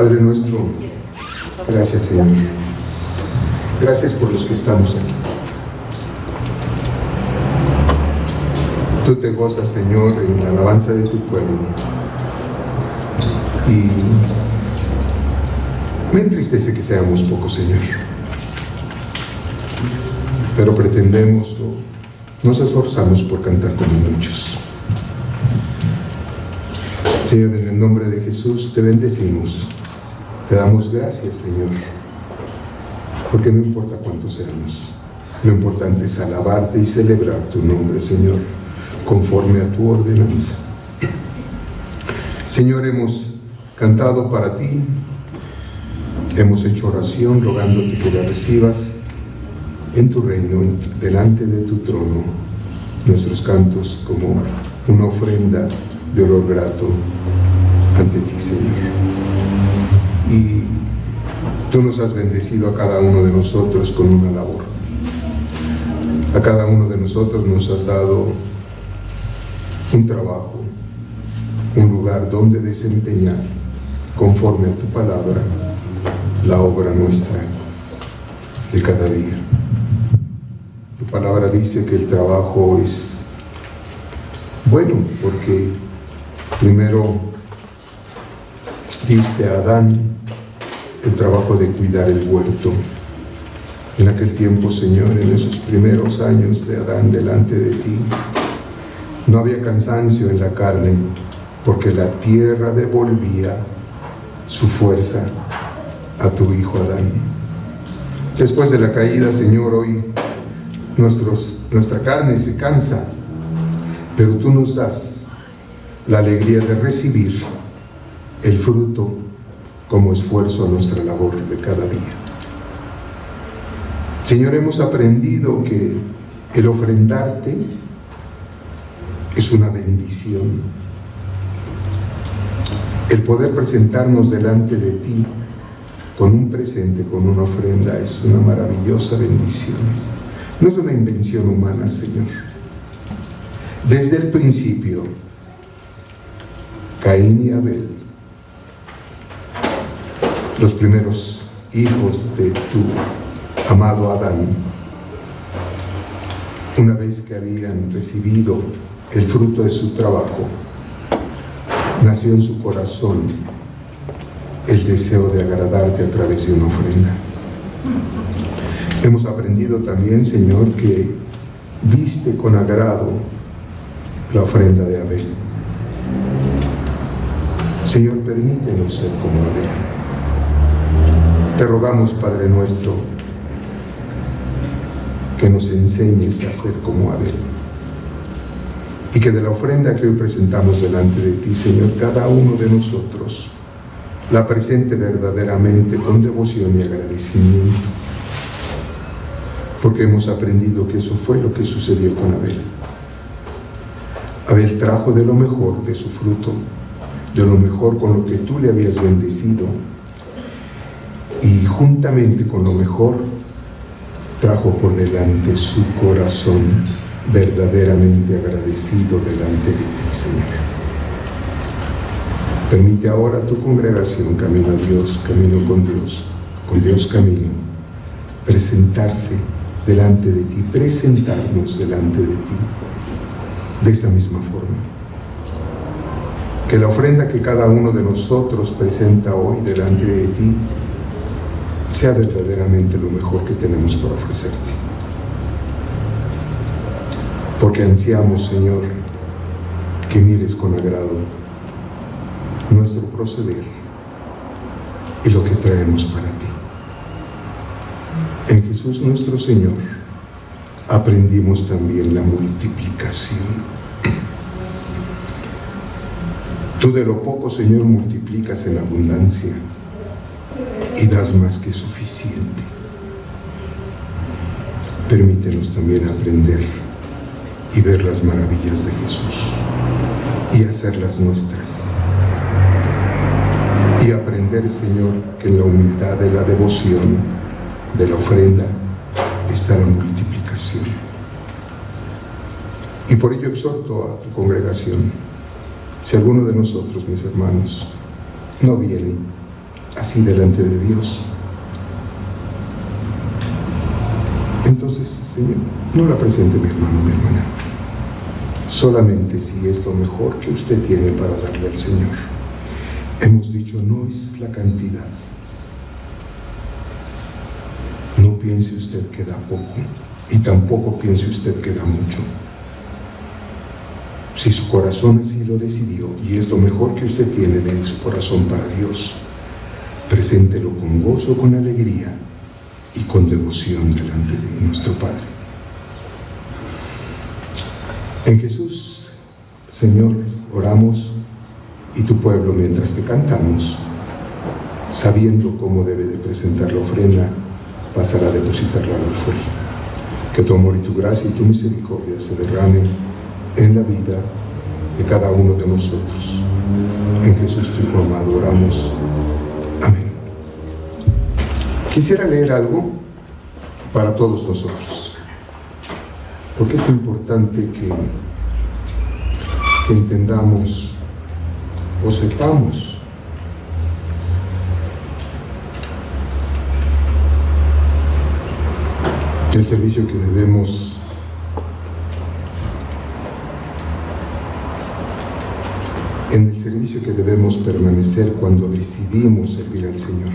Padre nuestro, gracias, Señor. Gracias por los que estamos aquí. Tú te gozas, Señor, en la alabanza de tu pueblo. Y me entristece que seamos pocos, Señor. Pero pretendemos, nos esforzamos por cantar como muchos. Señor, en el nombre de Jesús te bendecimos. Te damos gracias, Señor. Porque no importa cuántos seamos, lo importante es alabarte y celebrar tu nombre, Señor, conforme a tu ordenanza. Señor, hemos cantado para ti, hemos hecho oración rogándote que la recibas en tu reino, delante de tu trono, nuestros cantos como una ofrenda de olor grato ante ti, Señor. Y tú nos has bendecido a cada uno de nosotros con una labor. A cada uno de nosotros nos has dado un trabajo, un lugar donde desempeñar, conforme a tu palabra, la obra nuestra de cada día. Tu palabra dice que el trabajo es bueno, porque primero diste a Adán el trabajo de cuidar el huerto. En aquel tiempo, Señor, en esos primeros años de Adán delante de ti, no había cansancio en la carne, porque la tierra devolvía su fuerza a tu hijo Adán. Después de la caída, Señor, hoy nuestra carne se cansa, pero tú nos das la alegría de recibir el fruto como esfuerzo a nuestra labor de cada día. Señor, hemos aprendido que el ofrendarte es una bendición. El poder presentarnos delante de ti con un presente, con una ofrenda, es una maravillosa bendición. No es una invención humana, Señor. Desde el principio, Caín y Abel, los primeros hijos de tu amado Adán, una vez que habían recibido el fruto de su trabajo, nació en su corazón el deseo de agradarte a través de una ofrenda. Hemos aprendido también, Señor, que viste con agrado la ofrenda de Abel. Señor, permítenos ser como Abel. Te rogamos, Padre nuestro, que nos enseñes a ser como Abel. Y que de la ofrenda que hoy presentamos delante de ti, Señor, cada uno de nosotros la presente verdaderamente con devoción y agradecimiento. Porque hemos aprendido que eso fue lo que sucedió con Abel. Abel trajo de lo mejor de su fruto, de lo mejor con lo que tú le habías bendecido, y juntamente con lo mejor trajo por delante su corazón verdaderamente agradecido delante de ti, Señor. Permite ahora a tu congregación, camino a Dios, camino con Dios camino, presentarse delante de ti, presentarnos delante de ti de esa misma forma. Que la ofrenda que cada uno de nosotros presenta hoy delante de ti sea verdaderamente lo mejor que tenemos para ofrecerte. Porque ansiamos, Señor, que mires con agrado nuestro proceder y lo que traemos para ti. En Jesús nuestro Señor aprendimos también la multiplicación. Tú de lo poco, Señor, multiplicas en abundancia y das más que suficiente. Permítenos también aprender y ver las maravillas de Jesús y hacerlas nuestras. Y aprender, Señor, que en la humildad de la devoción, de la ofrenda, está la multiplicación. Y por ello exhorto a tu congregación, si alguno de nosotros, mis hermanos, no viene así delante de Dios. Entonces, Señor, no la presente mi hermano, mi hermana, solamente si es lo mejor que usted tiene para darle al Señor. Hemos dicho, no es la cantidad. No piense usted que da poco y tampoco piense usted que da mucho. Si su corazón así lo decidió y es lo mejor que usted tiene de su corazón para Dios, preséntelo con gozo, con alegría y con devoción delante de nuestro Padre. En Jesús, Señor, oramos, y tu pueblo, mientras te cantamos, sabiendo cómo debe de presentar la ofrenda, pasará a depositarla al alfolí. Que tu amor y tu gracia y tu misericordia se derramen en la vida de cada uno de nosotros. En Jesús, tu Hijo amado, oramos. Amén. Quisiera leer algo para todos nosotros, porque es importante que entendamos o sepamos el servicio que debemos permanecer cuando decidimos servir al Señor.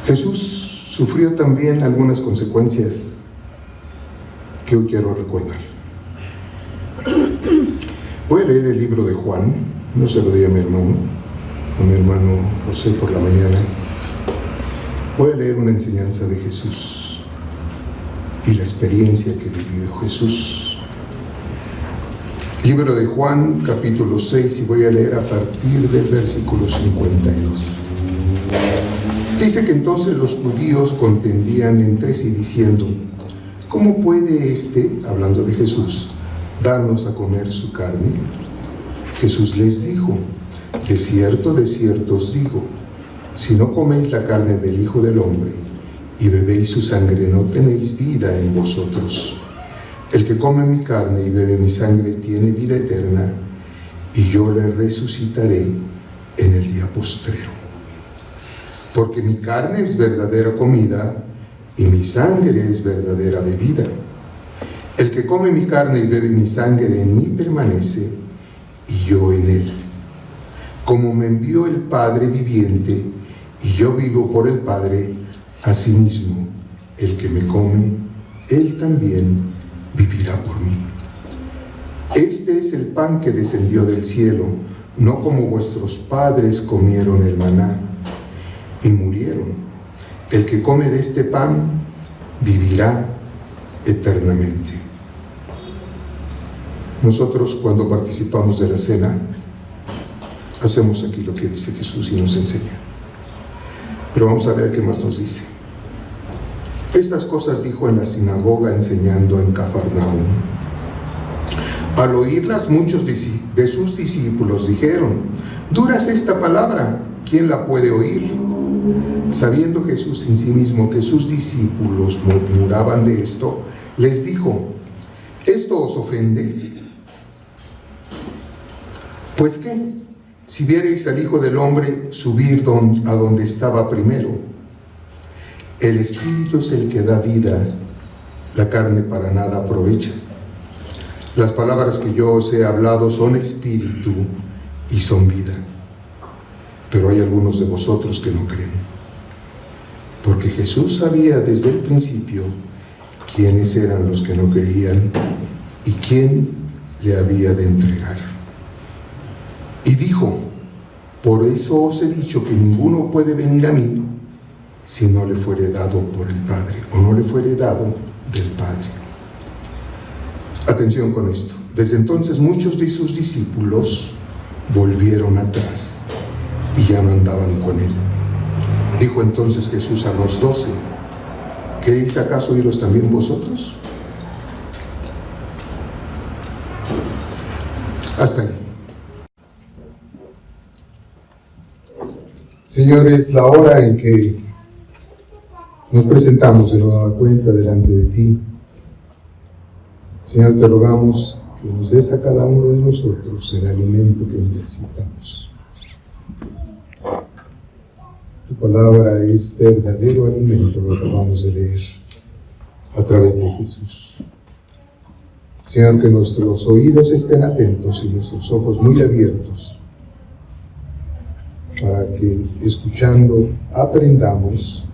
Jesús sufrió también algunas consecuencias que hoy quiero recordar. Voy a leer el libro de Juan, no se lo di a mi hermano José por la mañana. Voy a leer una enseñanza de Jesús y la experiencia que vivió Jesús. Libro de Juan, capítulo 6, y voy a leer a partir del versículo 52. Dice que entonces los judíos contendían entre sí diciendo, ¿cómo puede hablando de Jesús, darnos a comer su carne? Jesús les dijo, de cierto os digo, si no coméis la carne del Hijo del Hombre y bebéis su sangre, no tenéis vida en vosotros. El que come mi carne y bebe mi sangre tiene vida eterna, y yo le resucitaré en el día postrero. Porque mi carne es verdadera comida y mi sangre es verdadera bebida. El que come mi carne y bebe mi sangre en mí permanece, y yo en él. Como me envió el Padre viviente, y yo vivo por el Padre, asimismo, el que me come, él también vivirá por mí. Este es el pan que descendió del cielo, no como vuestros padres comieron el maná y murieron. El que come de este pan vivirá eternamente. Nosotros, cuando participamos de la cena, hacemos aquí lo que dice Jesús y nos enseña. Pero vamos a ver qué más nos dice. Estas cosas dijo en la sinagoga enseñando en Cafarnaúm. Al oírlas, muchos de sus discípulos dijeron, ¿dura es esta palabra? ¿Quién la puede oír? Sabiendo Jesús en sí mismo que sus discípulos murmuraban de esto, les dijo, ¿esto os ofende? Pues qué, si viereis al Hijo del Hombre subir a donde estaba primero. El Espíritu es el que da vida, la carne para nada aprovecha. Las palabras que yo os he hablado son espíritu y son vida. Pero hay algunos de vosotros que no creen. Porque Jesús sabía desde el principio quiénes eran los que no creían y quién le había de entregar. Y dijo, por eso os he dicho que ninguno puede venir a mí si no le fuere dado por el Padre, o no le fuere dado del Padre. Atención con esto. Desde entonces muchos de sus discípulos volvieron atrás y ya no andaban con él. Dijo entonces Jesús a los 12, ¿queréis acaso iros también vosotros? Hasta ahí. Señores, la hora en que nos presentamos de nueva cuenta delante de ti. Señor, te rogamos que nos des a cada uno de nosotros el alimento que necesitamos. Tu palabra es verdadero alimento, lo acabamos de leer a través de Jesús. Señor, que nuestros oídos estén atentos y nuestros ojos muy abiertos para que, escuchando, aprendamos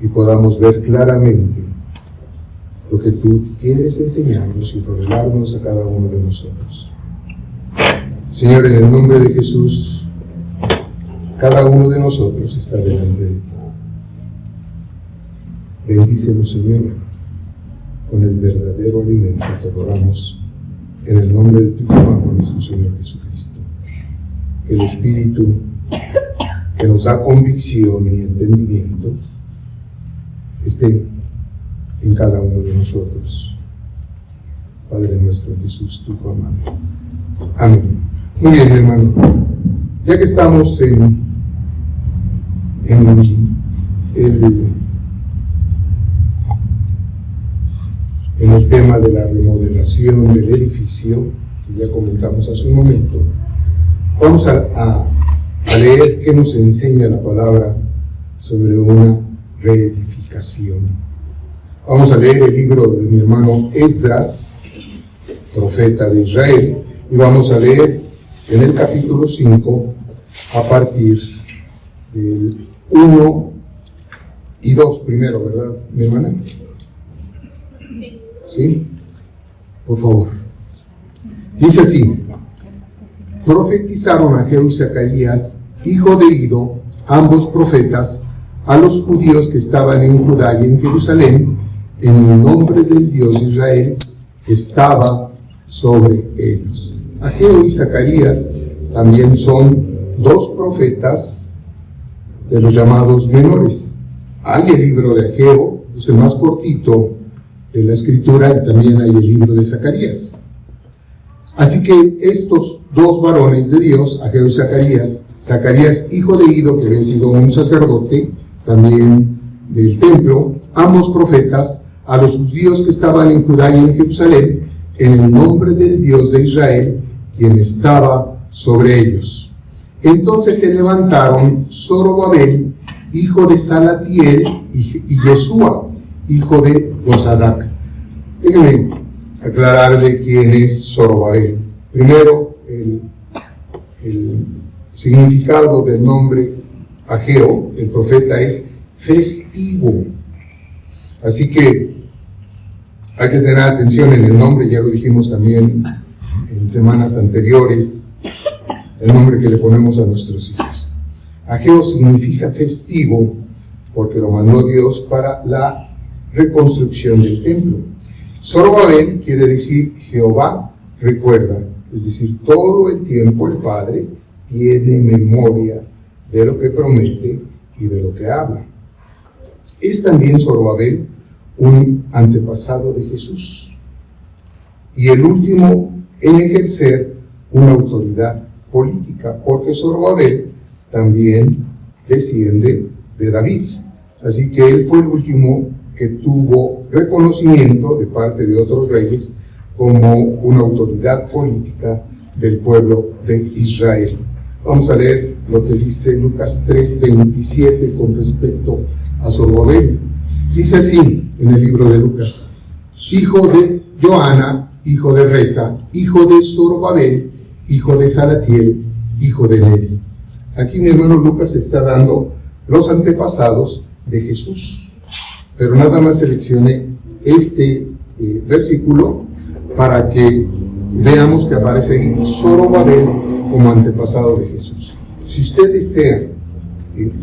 y podamos ver claramente lo que tú quieres enseñarnos y revelarnos a cada uno de nosotros. Señor, en el nombre de Jesús, cada uno de nosotros está delante de ti. Bendícenos, Señor, con el verdadero alimento, te rogamos, en el nombre de tu Hijo amado, nuestro Señor Jesucristo. Que el Espíritu que nos da convicción y entendimiento esté en cada uno de nosotros. Padre nuestro Jesús, tu Hijo amado. Amén. Muy bien, mi hermano. Ya que estamos en el tema de la remodelación del edificio, que ya comentamos hace un momento, vamos a leer qué nos enseña la palabra sobre una reedificación. Vamos a leer el libro de mi hermano Esdras, profeta de Israel, y vamos a leer en el capítulo 5 a partir del 1 y 2 primero, ¿verdad, mi hermana? ¿Sí? Por favor. Dice así: profetizaron Ageo y Zacarías, hijo de Ido, ambos profetas, a los judíos que estaban en Judá y en Jerusalén, en el nombre del Dios de Israel que estaba sobre ellos. Ageo y Zacarías también son dos profetas de los llamados menores. Hay el libro de Ageo, es el más cortito de la escritura, y también hay el libro de Zacarías. Así que estos dos varones de Dios, Ageo y Zacarías, Zacarías hijo de Ido, que había sido un sacerdote también del templo, ambos profetas, a los judíos que estaban en Judá y en Jerusalén, en el nombre del Dios de Israel, quien estaba sobre ellos. Entonces se levantaron Zorobabel, hijo de Salatiel, y Yeshua, hijo de Josadac. Déjenme aclarar de quién es Zorobabel. Primero, el significado del nombre Ageo, el profeta, es festivo. Así que hay que tener atención en el nombre, ya lo dijimos también en semanas anteriores, el nombre que le ponemos a nuestros hijos. Ageo significa festivo porque lo mandó Dios para la reconstrucción del templo. Zorobabel quiere decir Jehová recuerda, es decir, todo el tiempo el Padre tiene memoria de lo que promete y de lo que habla. Es también Zorobabel un antepasado de Jesús y el último en ejercer una autoridad política, porque Zorobabel también desciende de David. Así que él fue el último que tuvo reconocimiento de parte de otros reyes como una autoridad política del pueblo de Israel. Vamos a leer lo que dice Lucas 3:27 con respecto a Zorobabel. Dice así en el libro de Lucas: hijo de Joana, hijo de Resa, hijo de Zorobabel, hijo de Salatiel, hijo de Neri. Aquí mi hermano Lucas está dando los antepasados de Jesús, pero nada más seleccioné este versículo para que veamos que aparece ahí Zorobabel como antepasado de Jesús. Si usted desea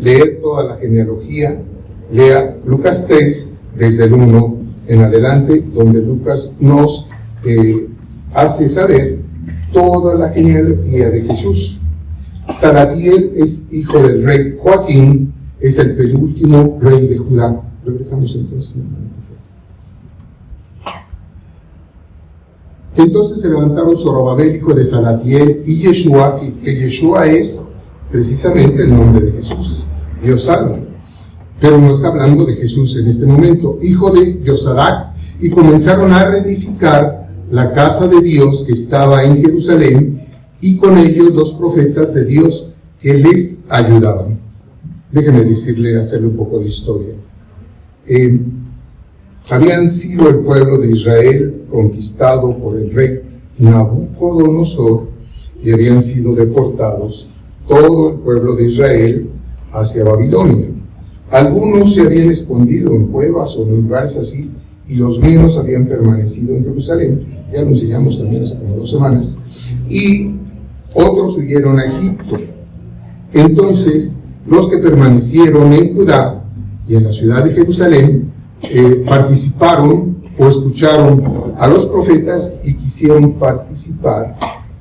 leer toda la genealogía, lea Lucas 3 desde el 1 en adelante, donde Lucas nos hace saber toda la genealogía de Jesús. Salatiel es hijo del rey Joaquín, es el penúltimo rey de Judá. Regresamos entonces, mi hermano, por favor. Entonces se levantaron Zorobabel, hijo de Salatiel, y Yeshua, que Yeshua es precisamente el nombre de Jesús, Dios salva. Pero no está hablando de Jesús en este momento, hijo de Josadac, y comenzaron a reedificar la casa de Dios que estaba en Jerusalén, y con ellos los profetas de Dios que les ayudaban. Déjeme decirle, hacerle un poco de historia. Habían sido el pueblo de Israel conquistado por el rey Nabucodonosor y habían sido deportados todo el pueblo de Israel hacia Babilonia. Algunos se habían escondido en cuevas o en lugares así, y los menos habían permanecido en Jerusalén. Ya lo enseñamos también hace como 2 semanas. Y otros huyeron a Egipto. Entonces, los que permanecieron en Judá y en la ciudad de Jerusalén participaron o escucharon a los profetas y quisieron participar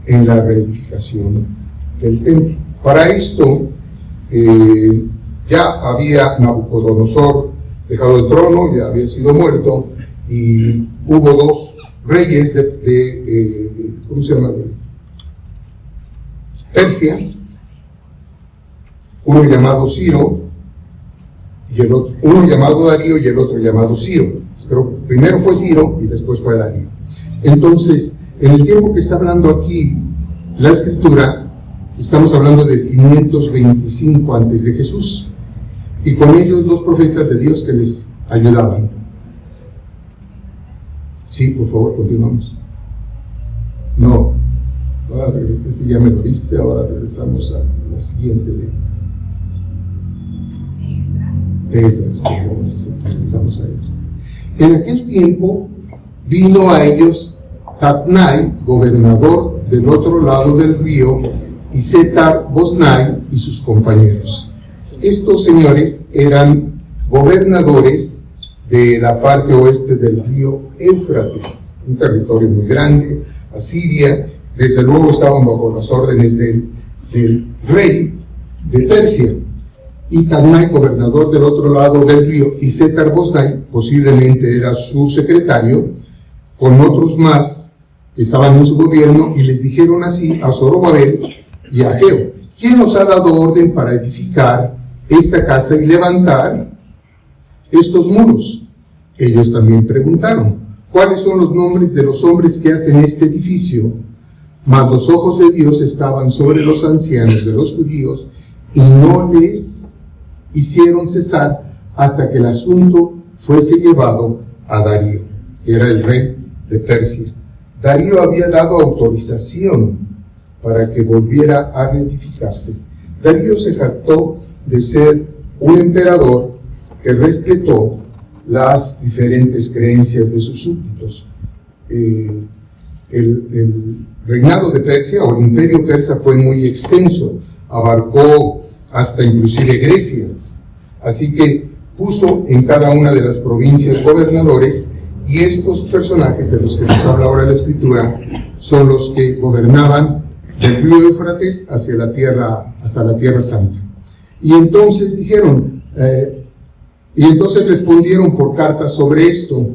en la reedificación del templo. Para esto, ya había Nabucodonosor dejado el trono, ya había sido muerto, y hubo 2 reyes de Persia, uno llamado Ciro, y uno llamado Darío y el otro llamado Ciro. Pero primero fue Ciro y después fue Darío. Entonces, en el tiempo que está hablando aquí la Escritura, estamos hablando de 525 antes de Jesús, y con ellos 2 profetas de Dios que les ayudaban. Sí, por favor, continuamos. No, ahora si ya me lo diste, ahora regresamos a la siguiente de Esdras, por favor, regresamos a Esdras. En aquel tiempo vino a ellos Tatnai, gobernador del otro lado del río, y Setar-Boznai y sus compañeros. Estos señores eran gobernadores de la parte oeste del río Éufrates, un territorio muy grande. Asiria, desde luego, estaban bajo las órdenes del rey de Persia. Y Tatnai, gobernador del otro lado del río, y Setar-Boznai, posiblemente era su secretario, con otros más que estaban en su gobierno, y les dijeron así a Zorobabel y a Ageo: ¿quién nos ha dado orden para edificar esta casa y levantar estos muros? Ellos también preguntaron: ¿cuáles son los nombres de los hombres que hacen este edificio? Mas los ojos de Dios estaban sobre los ancianos de los judíos, y no les hicieron cesar hasta que el asunto fuese llevado a Darío, que era el rey de Persia. Darío había dado autorización para que volviera a reedificarse. Darío se jactó de ser un emperador que respetó las diferentes creencias de sus súbditos. El reinado de Persia, o el imperio persa, fue muy extenso, abarcó hasta inclusive Grecia. Así que puso en cada una de las provincias gobernadores, y estos personajes de los que nos habla ahora la Escritura son los que gobernaban del río Éufrates hasta la Tierra Santa. Y entonces dijeron, respondieron por carta sobre esto: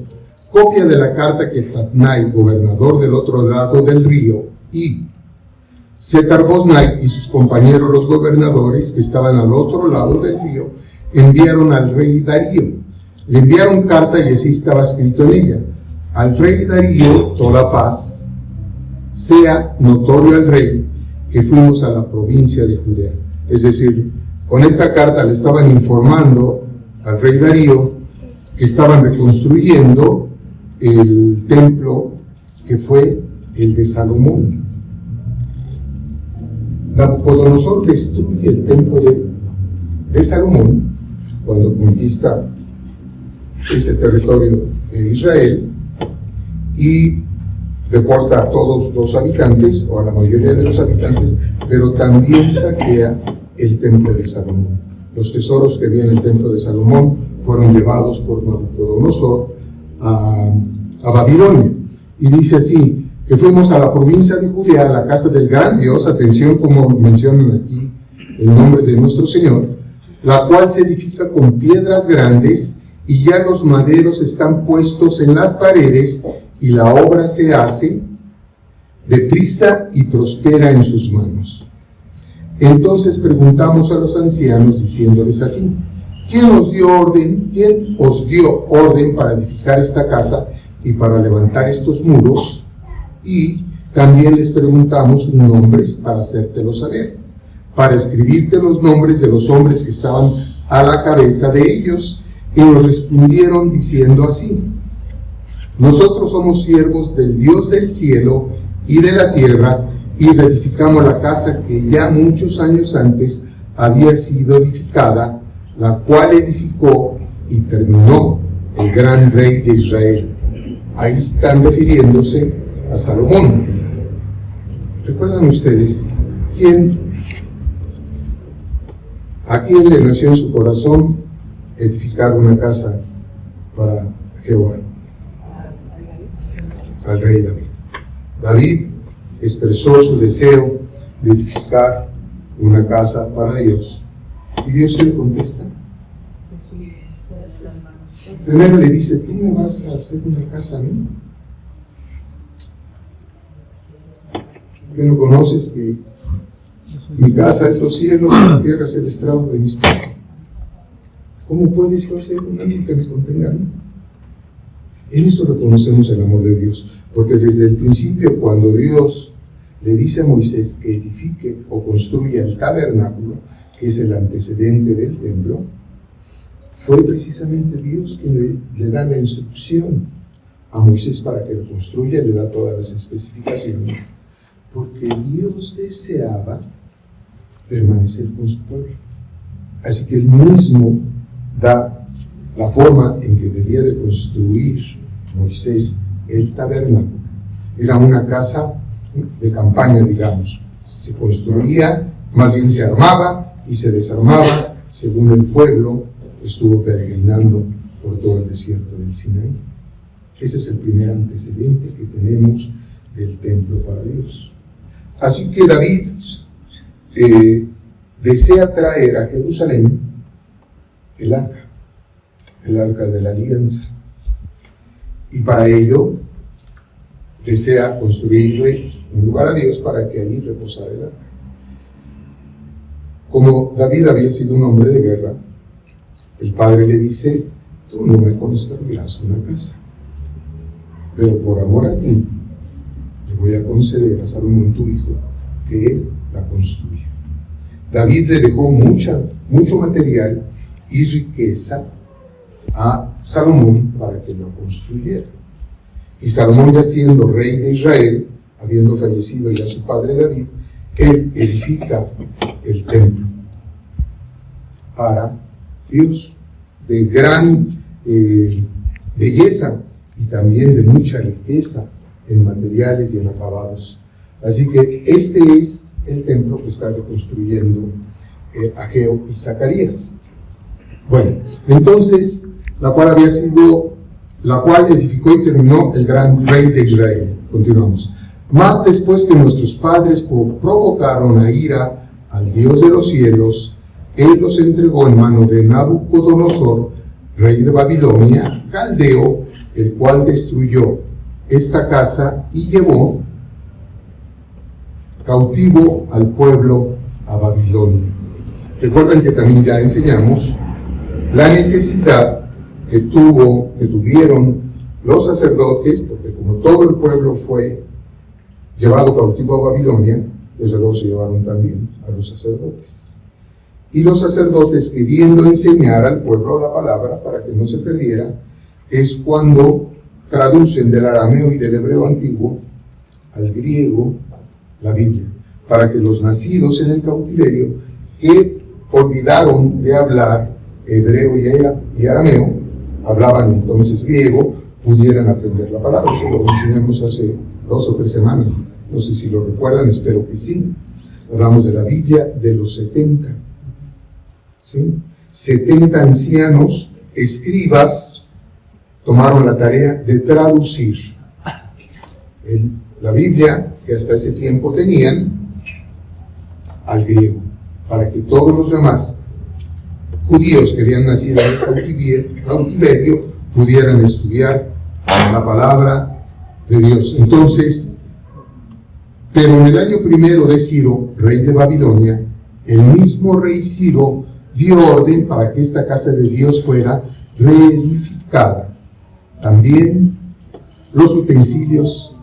copia de la carta que Tatnai, gobernador del otro lado del río, y Setar-Boznai y sus compañeros los gobernadores que estaban al otro lado del río enviaron al rey Darío. Le enviaron carta y así estaba escrito en ella: al rey Darío toda paz, sea notorio al rey que fuimos a la provincia de Judea. Es decir, con esta carta le estaban informando al rey Darío que estaban reconstruyendo el templo que fue el de Salomón. Nabucodonosor destruye el templo de Salomón cuando conquista este territorio de Israel y deporta a todos los habitantes, o a la mayoría de los habitantes, pero también saquea el templo de Salomón. Los tesoros que había en el templo de Salomón fueron llevados por Nabucodonosor a Babilonia. Y dice así, que fuimos a la provincia de Judea, a la casa del gran Dios, atención como mencionan aquí el nombre de nuestro Señor, la cual se edifica con piedras grandes, y ya los maderos están puestos en las paredes, y la obra se hace deprisa y prospera en sus manos. Entonces preguntamos a los ancianos, diciéndoles así: ¿quién os dio orden para edificar esta casa y para levantar estos muros? Y también les preguntamos nombres para hacértelo saber, para escribirte los nombres de los hombres que estaban a la cabeza de ellos. Y nos respondieron diciendo así: nosotros somos siervos del Dios del cielo y de la tierra, y reedificamos la casa que ya muchos años antes había sido edificada, la cual edificó y terminó el gran rey de Israel. Ahí están refiriéndose a Salomón. ¿Recuerdan ustedes a quién le nació en su corazón edificar una casa para Jehová? Al rey David. David expresó su deseo de edificar una casa para Dios. ¿Y Dios qué le contesta? Primero le dice: ¿tú me vas a hacer una casa a mí? ¿Que no conoces que mi casa es los cielos y la tierra es el estrado de mis pies? ¿Cómo puedes tú hacer un algo que me contenga a mí? En esto reconocemos el amor de Dios, porque desde el principio, cuando Dios le dice a Moisés que edifique o construya el tabernáculo, que es el antecedente del templo, fue precisamente Dios quien le da la instrucción a Moisés para que lo construya, y le da todas las especificaciones, porque Dios deseaba permanecer con su pueblo. Así que Él mismo da la forma en que debía de construir Moisés el tabernáculo. Era una casa de campaña, digamos. Se construía, más bien se armaba y se desarmaba según el pueblo estuvo peregrinando por todo el desierto del Sinaí. Ese es el primer antecedente que tenemos del templo para Dios. Así que David desea traer a Jerusalén el arca de la alianza, y para ello desea construirle un lugar a Dios para que allí reposara el arca. Como David había sido un hombre de guerra, el padre le dice: tú no me construirás una casa, pero por amor a ti le voy a conceder a Salomón tu hijo que él la construya. David le dejó mucho material y riqueza a Salomón para que lo construyera. Y Salomón, ya siendo rey de Israel, habiendo fallecido ya su padre David, él edifica el templo para Dios, de gran belleza y también de mucha riqueza en materiales y en acabados. Así que este es el templo que está reconstruyendo Ageo y Zacarías. Bueno, entonces, la cual edificó y terminó el gran rey de Israel. Continuamos. Mas después que nuestros padres provocaron a ira al Dios de los cielos, Él los entregó en mano de Nabucodonosor, rey de Babilonia, caldeo, el cual destruyó esta casa y llevó cautivo al pueblo a Babilonia. Recuerden que también ya enseñamos la necesidad que tuvieron los sacerdotes, porque como todo el pueblo fue llevado cautivo a Babilonia, desde luego se llevaron también a los sacerdotes. Y los sacerdotes, queriendo enseñar al pueblo la palabra para que no se perdiera, es cuando traducen del arameo y del hebreo antiguo al griego la Biblia, para que los nacidos en el cautiverio, que olvidaron de hablar hebreo y arameo, hablaban entonces griego, pudieran aprender la palabra. Eso lo enseñamos hace 2 o 3 semanas. No sé si lo recuerdan, espero que sí. Hablamos de la Biblia de los 70. ¿Sí? 70 ancianos, escribas, tomaron la tarea de traducir la Biblia que hasta ese tiempo tenían al griego, para que todos los demás judíos que habían nacido en el cautiverio pudieran estudiar la palabra de Dios. Entonces, pero en el año 1 de Ciro, rey de Babilonia, el mismo rey Ciro dio orden para que esta casa de Dios fuera reedificada. También los utensilios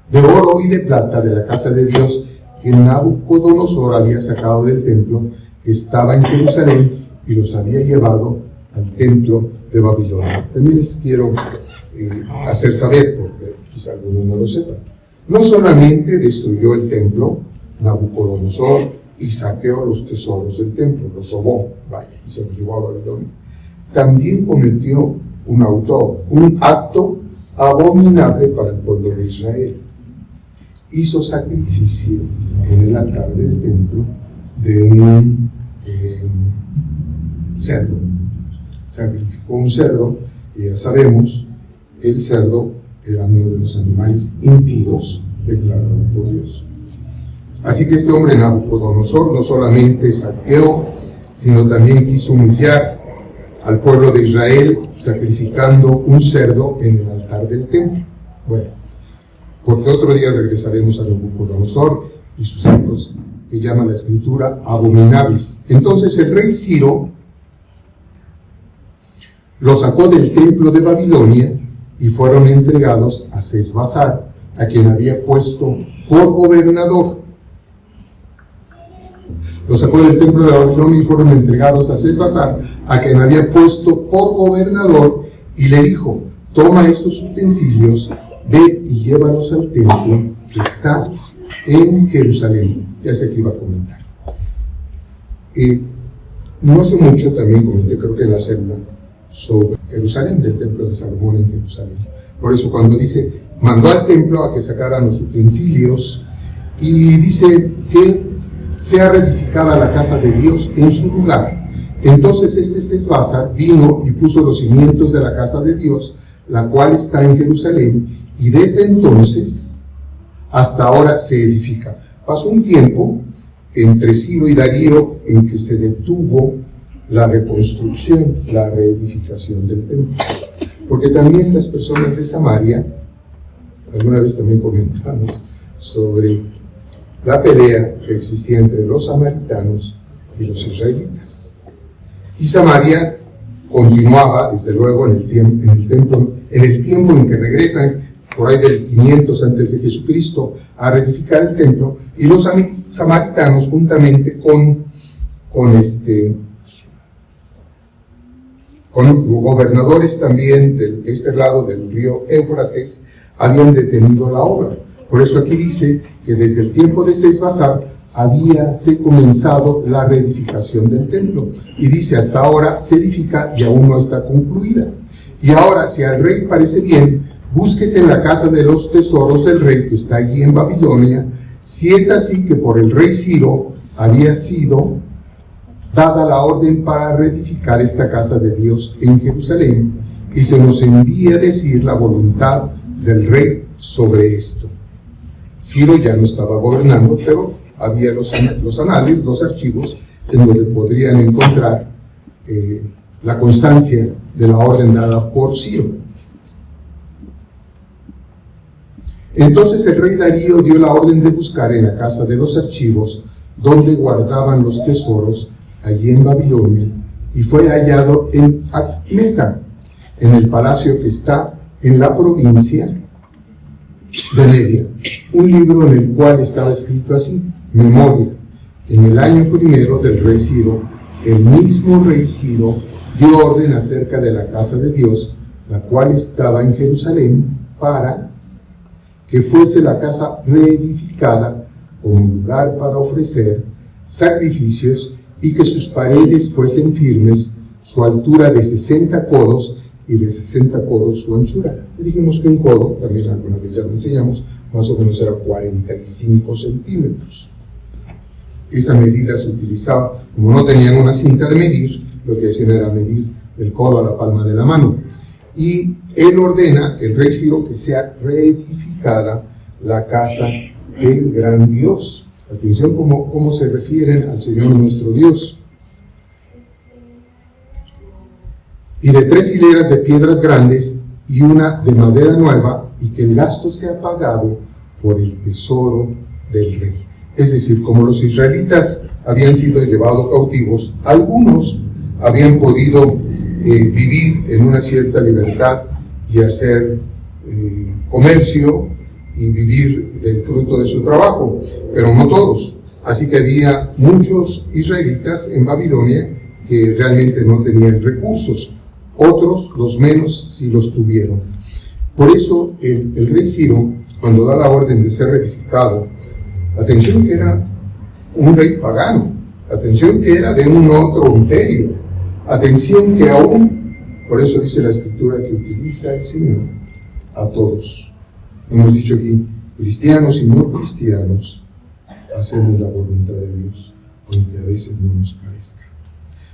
de oro y de plata de la casa de Dios que Nabucodonosor había sacado del templo que estaba en Jerusalén y los había llevado al templo de Babilonia. También les quiero hacer saber, porque quizá algunos no lo sepan, no solamente destruyó el templo Nabucodonosor y saqueó los tesoros del templo, los robó, y se los llevó a Babilonia, también cometió un acto abominable para el pueblo de Israel. Hizo sacrificio en el altar del templo de un cerdo. Sacrificó un cerdo, y ya sabemos que el cerdo era uno de los animales impíos declarados por Dios. Así que este hombre Nabucodonosor no solamente saqueó, sino también quiso humillar al pueblo de Israel sacrificando un cerdo en el altar del templo. Bueno, porque otro día regresaremos a Nabucodonosor y sus actos que llama la escritura abominables. Entonces el rey Ciro los sacó del templo de Babilonia y fueron entregados a Sesbazar, a quien había puesto por gobernador. Los sacó del templo de Babilonia y fueron entregados a Sesbazar, a quien había puesto por gobernador, y le dijo: toma estos utensilios, ve y llévalos al templo que está en Jerusalén. Ya sé que iba a comentar. No hace mucho también comenté, creo que en la célula, sobre Jerusalén, del templo de Salomón en Jerusalén. Por eso cuando dice, mandó al templo a que sacaran los utensilios, y dice que sea reedificada la casa de Dios en su lugar. Entonces este Sesbazar vino y puso los cimientos de la casa de Dios, la cual está en Jerusalén, y desde entonces hasta ahora se edifica. Pasó un tiempo entre Ciro y Darío en que se detuvo la reconstrucción, la reedificación del templo. Porque también las personas de Samaria, alguna vez también comentamos sobre la pelea que existía entre los samaritanos y los israelitas. Y Samaria continuaba, desde luego, en el tiempo en que regresan, por ahí del 500 antes de Jesucristo, a reedificar el templo, y los samaritanos, juntamente con gobernadores también de este lado del río Éufrates, habían detenido la obra. Por eso aquí dice que desde el tiempo de Sesbazar habíase comenzado la reedificación del templo. Y dice, hasta ahora se edifica y aún no está concluida. Y ahora, si al rey parece bien, búsquese en la casa de los tesoros del rey que está allí en Babilonia, si es así que por el rey Ciro había sido dada la orden para reedificar esta casa de Dios en Jerusalén, y se nos envía a decir la voluntad del rey sobre esto. Ciro ya no estaba gobernando, pero había los anales, los archivos, en donde podrían encontrar la constancia de la orden dada por Ciro. Entonces el rey Darío dio la orden de buscar en la casa de los archivos, donde guardaban los tesoros, allí en Babilonia, y fue hallado en Acmeta, en el palacio que está en la provincia de Media, un libro en el cual estaba escrito así: memoria, en el año primero del rey Ciro, el mismo rey Ciro dio orden acerca de la casa de Dios, la cual estaba en Jerusalén, para que fuese la casa reedificada como lugar para ofrecer sacrificios, y que sus paredes fuesen firmes, su altura de 60 codos y de 60 codos su anchura. Y dijimos que un codo, también alguna vez ya lo enseñamos, más o menos era 45 centímetros. Esa medida se utilizaba, como no tenían una cinta de medir, lo que hacían era medir del codo a la palma de la mano. Y él ordena, el rey Ciro, que sea reedificada la casa del gran Dios. Atención cómo se refieren al Señor nuestro Dios. Y de 3 hileras de piedras grandes y una de madera nueva, y que el gasto sea pagado por el tesoro del rey. Es decir, como los israelitas habían sido llevados cautivos, algunos habían podido vivir en una cierta libertad y hacer comercio y vivir del fruto de su trabajo, pero no todos. Así que había muchos israelitas en Babilonia que realmente no tenían recursos. Otros, los menos, sí los tuvieron. Por eso el rey Ciro, cuando da la orden de ser reedificado, atención que era un rey pagano, atención que era de un otro imperio, atención que aún, por eso dice la escritura que utiliza el Señor a todos. Hemos dicho aquí, cristianos y no cristianos, hacemos la voluntad de Dios, aunque a veces no nos parezca.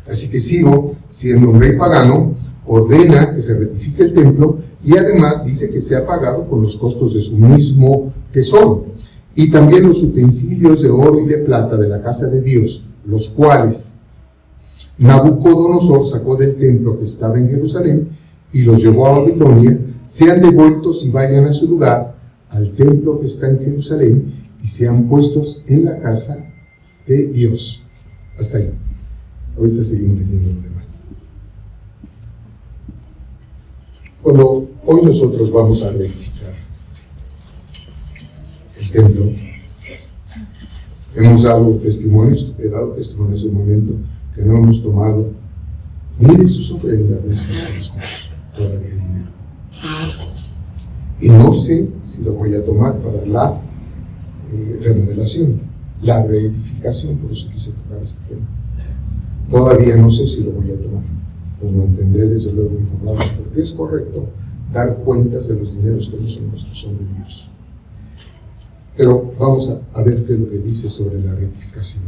Así que Ciro, siendo un rey pagano, ordena que se rectifique el templo y además dice que sea pagado con los costos de su mismo tesoro y también los utensilios de oro y de plata de la casa de Dios, los cuales Nabucodonosor sacó del templo que estaba en Jerusalén y los llevó a Babilonia, sean devueltos y vayan a su lugar, al templo que está en Jerusalén, y sean puestos en la casa de Dios. Hasta ahí. Ahorita seguimos leyendo lo demás. Cuando hoy nosotros vamos a reedificar el templo, hemos dado testimonios, he dado testimonio hace un momento, que no hemos tomado ni de sus ofrendas ni sus diezmos, todavía dinero. Y no sé si lo voy a tomar para la remodelación, la reedificación, por eso quise tocar este tema. Todavía no sé si lo voy a tomar. Los mantendré desde luego informados, porque es correcto dar cuentas de los dineros que no son nuestros, son de Dios. Pero vamos a ver qué es lo que dice sobre la reedificación.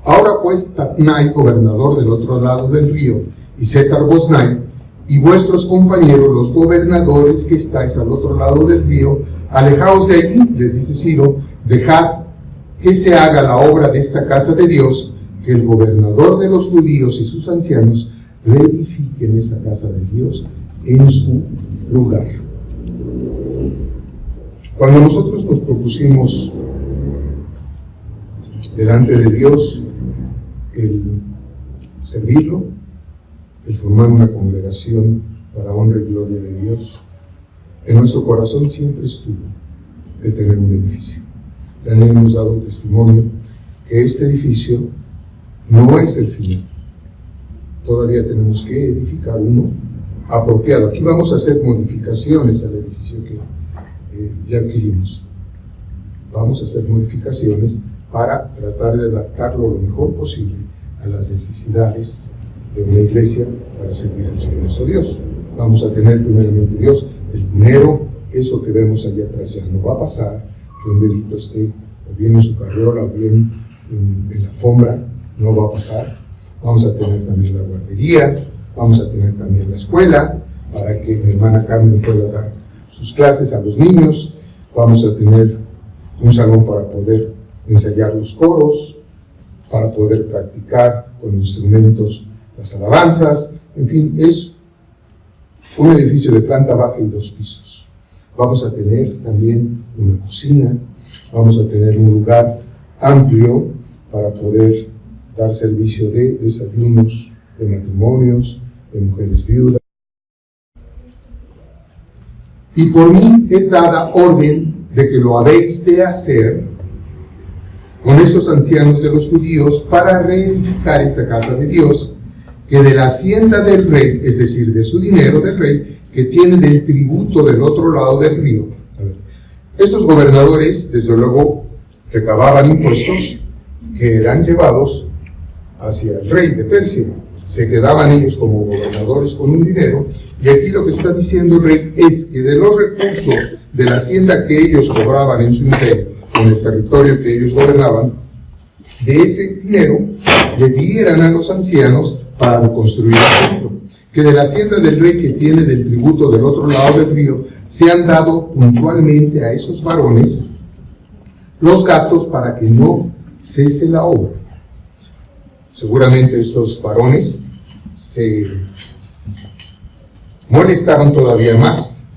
Ahora pues, Tatnai, gobernador del otro lado del río, y Setar-Boznai, y vuestros compañeros, los gobernadores que estáis al otro lado del río, alejaos de allí, les dice Ciro, dejad que se haga la obra de esta casa de Dios, que el gobernador de los judíos y sus ancianos reedifiquen esa casa de Dios en su lugar. Cuando nosotros nos propusimos delante de Dios el servirlo, el formar una congregación para honra y gloria de Dios, en nuestro corazón siempre estuvo el tener un edificio. También hemos dado testimonio que este edificio no es el final. Todavía tenemos que edificar uno apropiado. Aquí vamos a hacer modificaciones al edificio que ya adquirimos. Vamos a hacer modificaciones para tratar de adaptarlo lo mejor posible a las necesidades de una iglesia para servir al Señor nuestro Dios. Vamos a tener primeramente Dios, el primero, eso que vemos allá atrás ya no va a pasar, que un bebito esté o bien en su carriola o bien en la alfombra, no va a pasar. Vamos a tener también la guardería, vamos a tener también la escuela, para que mi hermana Carmen pueda dar sus clases a los niños. Vamos a tener un salón para poder ensayar los coros, para poder practicar con instrumentos las alabanzas. En fin, es un edificio de planta baja y 2 pisos. Vamos a tener también una cocina, vamos a tener un lugar amplio para poder dar servicio de desayunos, de matrimonios, de mujeres viudas. Y por mí es dada orden de que lo habéis de hacer con esos ancianos de los judíos para reedificar esa casa de Dios, que de la hacienda del rey, es decir, de su dinero del rey, que tiene del tributo del otro lado del río. Estos gobernadores, desde luego, recababan impuestos que eran llevados hacia el rey de Persia. Se quedaban ellos como gobernadores con un dinero, y aquí lo que está diciendo el rey es que de los recursos de la hacienda que ellos cobraban en su imperio, en el territorio que ellos gobernaban, de ese dinero le dieran a los ancianos para reconstruir el templo. Que de la hacienda del rey que tiene del tributo del otro lado del río, se han dado puntualmente a esos varones los gastos para que no cese la obra. Seguramente estos varones se molestaron todavía más,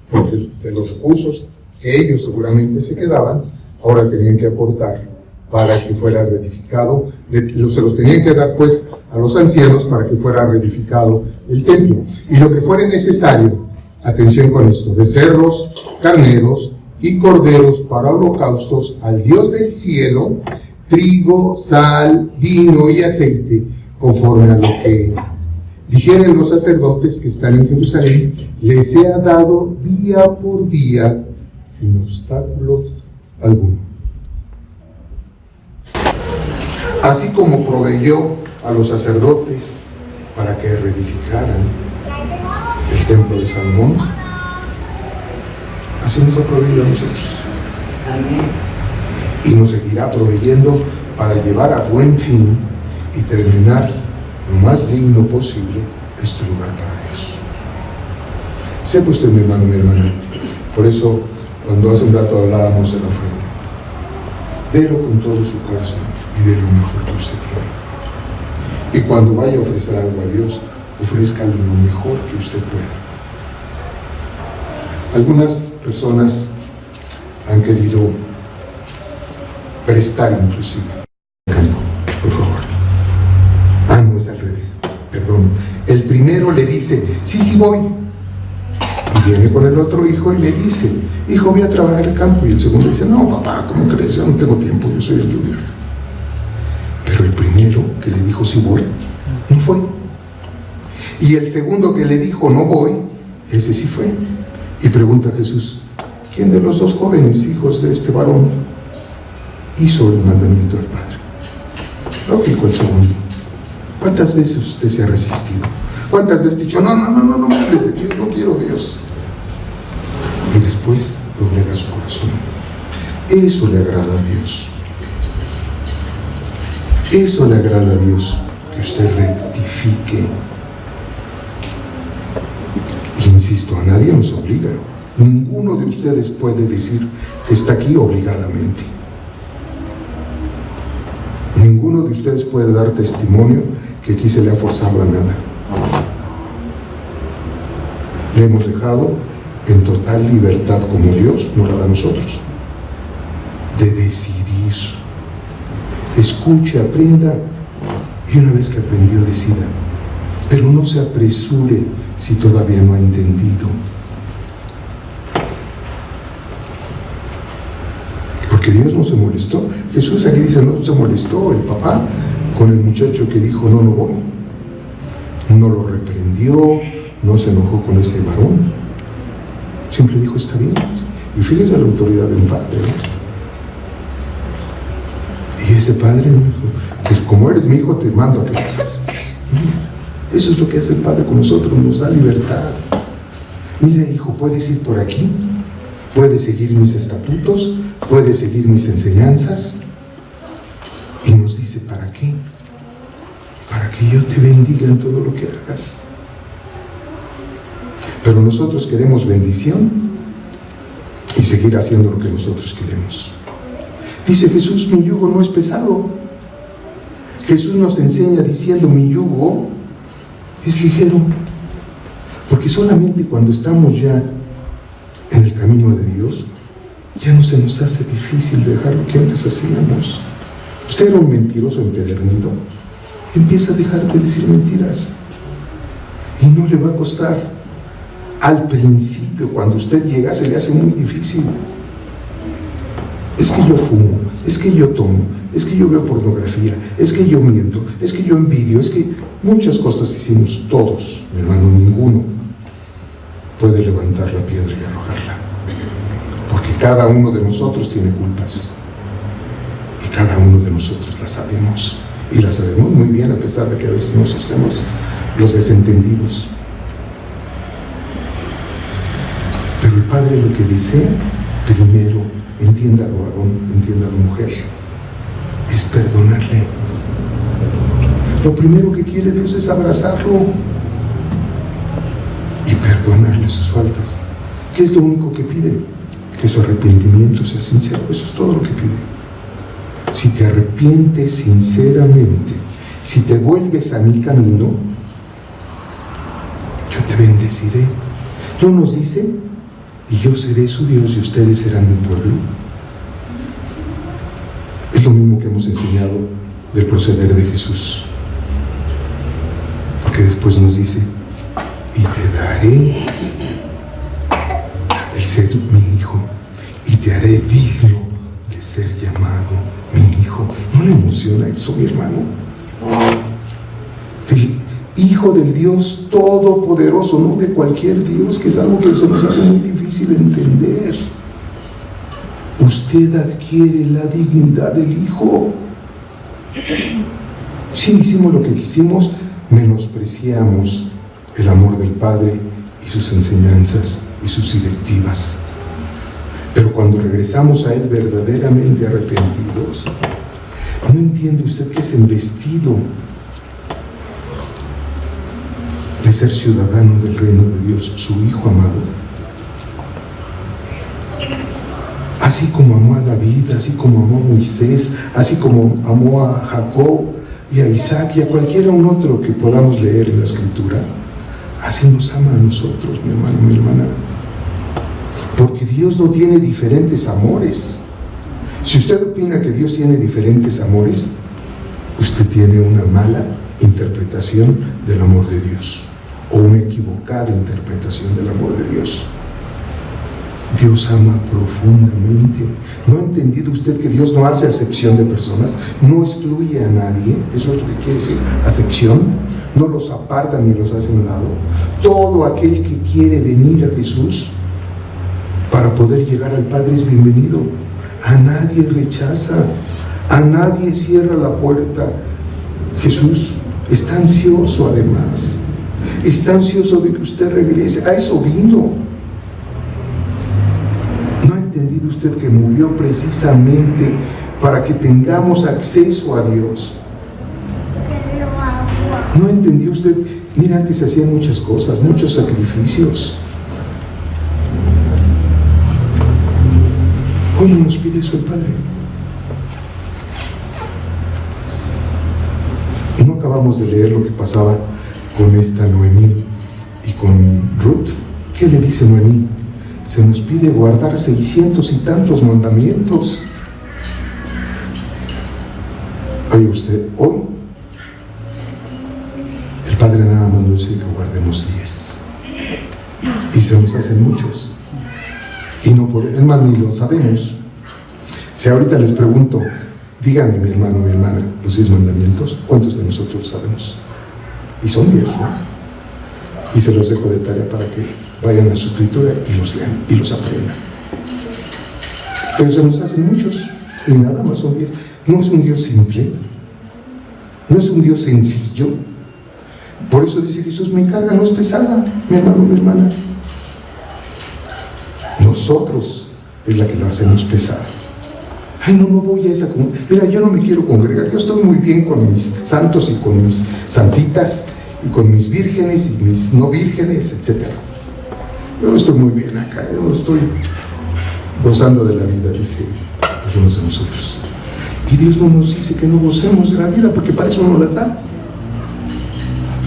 porque de los recursos que ellos seguramente se quedaban, ahora tenían que aportar para que fuera reedificado, se los tenían que dar pues a los ancianos para que fuera reedificado el templo. Y lo que fuera necesario, atención con esto, becerros, carneros y corderos para holocaustos al Dios del cielo, trigo, sal, vino y aceite, conforme a lo que dijeren los sacerdotes que están en Jerusalén, les sea dado día por día, sin obstáculo alguno. Así como proveyó a los sacerdotes para que reedificaran el templo de Salomón, así nos ha proveído a nosotros. Amén. Y nos seguirá proveyendo para llevar a buen fin y terminar lo más digno posible este lugar para Dios. Sepa usted, mi hermano, mi hermana, por eso cuando hace un rato hablábamos de la ofrenda, délo con todo su corazón y de lo mejor que usted tiene. Y cuando vaya a ofrecer algo a Dios, ofrezca lo mejor que usted pueda. Algunas personas han querido prestar inclusive. Calma, por favor. No es al revés, perdón. El primero le dice, sí voy. Y viene con el otro hijo y le dice, hijo, voy a trabajar el campo. Y el segundo dice, no, papá, ¿cómo crees? Yo no tengo tiempo, yo soy el junior. Pero el primero que le dijo, sí voy, no fue. Y el segundo que le dijo, no voy, ese sí fue. Y pregunta a Jesús, ¿quién de los dos jóvenes hijos de este varón hizo el mandamiento del Padre? Lógico, el segundo. ¿Cuántas veces usted se ha resistido? ¿Cuántas veces ha dicho, no me hables de Dios, no quiero Dios? Y después doblega su corazón. Eso le agrada a Dios. Eso le agrada a Dios, que usted rectifique. Insisto, a nadie nos obliga. Ninguno de ustedes puede decir que está aquí obligadamente. Ninguno de ustedes puede dar testimonio que aquí se le ha forzado a nada. Le hemos dejado en total libertad, como Dios nos la da a nosotros, de decidir. Escuche, aprenda, y una vez que aprendió, decida. Pero no se apresure si todavía no ha entendido. Porque Dios no se molestó. Jesús aquí dice, no se molestó el papá con el muchacho que dijo, no voy. No lo reprendió, no se enojó con ese varón. Siempre dijo, está bien. Y fíjense la autoridad de un padre, ¿no? Y ese padre no dijo, pues como eres mi hijo, te mando a que lo hagas. Eso es lo que hace el Padre con nosotros, nos da libertad. Mire, hijo, puedes ir por aquí, puedes seguir mis estatutos, puedes seguir mis enseñanzas. Y nos dice, ¿para qué? Para que yo te bendiga en todo lo que hagas. Pero nosotros queremos bendición y seguir haciendo lo que nosotros queremos. Dice Jesús, mi yugo no es pesado. Jesús nos enseña diciendo, mi yugo es ligero, porque solamente cuando estamos ya en el camino de Dios, ya no se nos hace difícil dejar lo que antes hacíamos. Usted era un mentiroso empedernido, empieza a dejar de decir mentiras y no le va a costar. Al principio, cuando usted llega, se le hace muy difícil. Es que yo fumo, es que yo tomo, es que yo veo pornografía, es que yo miento, es que yo envidio, es que muchas cosas hicimos todos, mi hermano. Ninguno puede levantar la piedra y arrojarla, porque cada uno de nosotros tiene culpas y cada uno de nosotros las sabemos, y las sabemos muy bien, a pesar de que a veces nos hacemos los desentendidos. Pero el Padre lo que desea primero, entiéndalo varón, entiéndalo mujer, es perdonarle. Lo primero que quiere Dios es abrazarlo y perdonarle sus faltas. ¿Qué es lo único que pide? Que su arrepentimiento sea sincero. Eso es todo lo que pide. Si te arrepientes sinceramente, si te vuelves a mi camino, yo te bendeciré. ¿No nos dice? Y yo seré su Dios y ustedes serán mi pueblo. Es lo mismo que hemos enseñado del proceder de Jesús. Porque después nos dice, y te daré el ser mi hijo, y menciona eso, mi hermano? Del Hijo del Dios Todopoderoso, no de cualquier Dios, que es algo que se nos hace muy difícil entender. Usted adquiere la dignidad del Hijo. Si hicimos lo que quisimos, menospreciamos el amor del Padre y sus enseñanzas y sus directivas. Pero cuando regresamos a Él verdaderamente arrepentidos, ¿no entiende usted que es embestido de ser ciudadano del reino de Dios, su Hijo amado? Así como amó a David, así como amó a Moisés, así como amó a Jacob y a Isaac y a cualquiera un otro que podamos leer en la Escritura, así nos ama a nosotros, mi hermano, mi hermana. Porque Dios no tiene diferentes amores. Si usted opina que Dios tiene diferentes amores, usted tiene una mala interpretación del amor de Dios, o una equivocada interpretación del amor de Dios. Dios ama profundamente. ¿No ha entendido usted que Dios no hace acepción de personas? No excluye a nadie. Eso es lo que quiere decir acepción. No los aparta ni los hace a un lado. Todo aquel que quiere venir a Jesús para poder llegar al Padre es bienvenido. A nadie rechaza, a nadie cierra la puerta. Jesús está ansioso, además. Está ansioso de que usted regrese. A eso vino. ¿No ha entendido usted que murió precisamente para que tengamos acceso a Dios? ¿No entendió usted? Mira, antes se hacían muchas cosas, muchos sacrificios. Hoy no nos pide eso el Padre. Y no acabamos de leer lo que pasaba con esta Noemí y con Ruth. ¿Qué le dice Noemí? Se nos pide guardar 600 y tantos mandamientos. Oye usted, hoy el Padre nada más nos dice que guardemos 10. Y se nos hacen muchos. Y no podemos, es más, ni lo sabemos. Si ahorita les pregunto, díganme, mi hermano, mi hermana, los 10 mandamientos, ¿cuántos de nosotros sabemos? Y son 10, ¿no? Y se los dejo de tarea para que vayan a su escritura y los lean y los aprendan. Pero se nos hacen muchos y nada más son 10. No es un Dios simple, no es un Dios sencillo. Por eso dice Jesús, mi carga no es pesada, mi hermano, mi hermana. Nosotros es la que lo hacemos pesada. Ay, no voy a esa congregación. Mira, yo no me quiero congregar. Yo estoy muy bien con mis santos y con mis santitas y con mis vírgenes y mis no vírgenes, etc. Yo estoy muy bien acá. Yo estoy gozando de la vida, dice algunos de nosotros. Y Dios no nos dice que no gocemos de la vida, porque para eso no las da.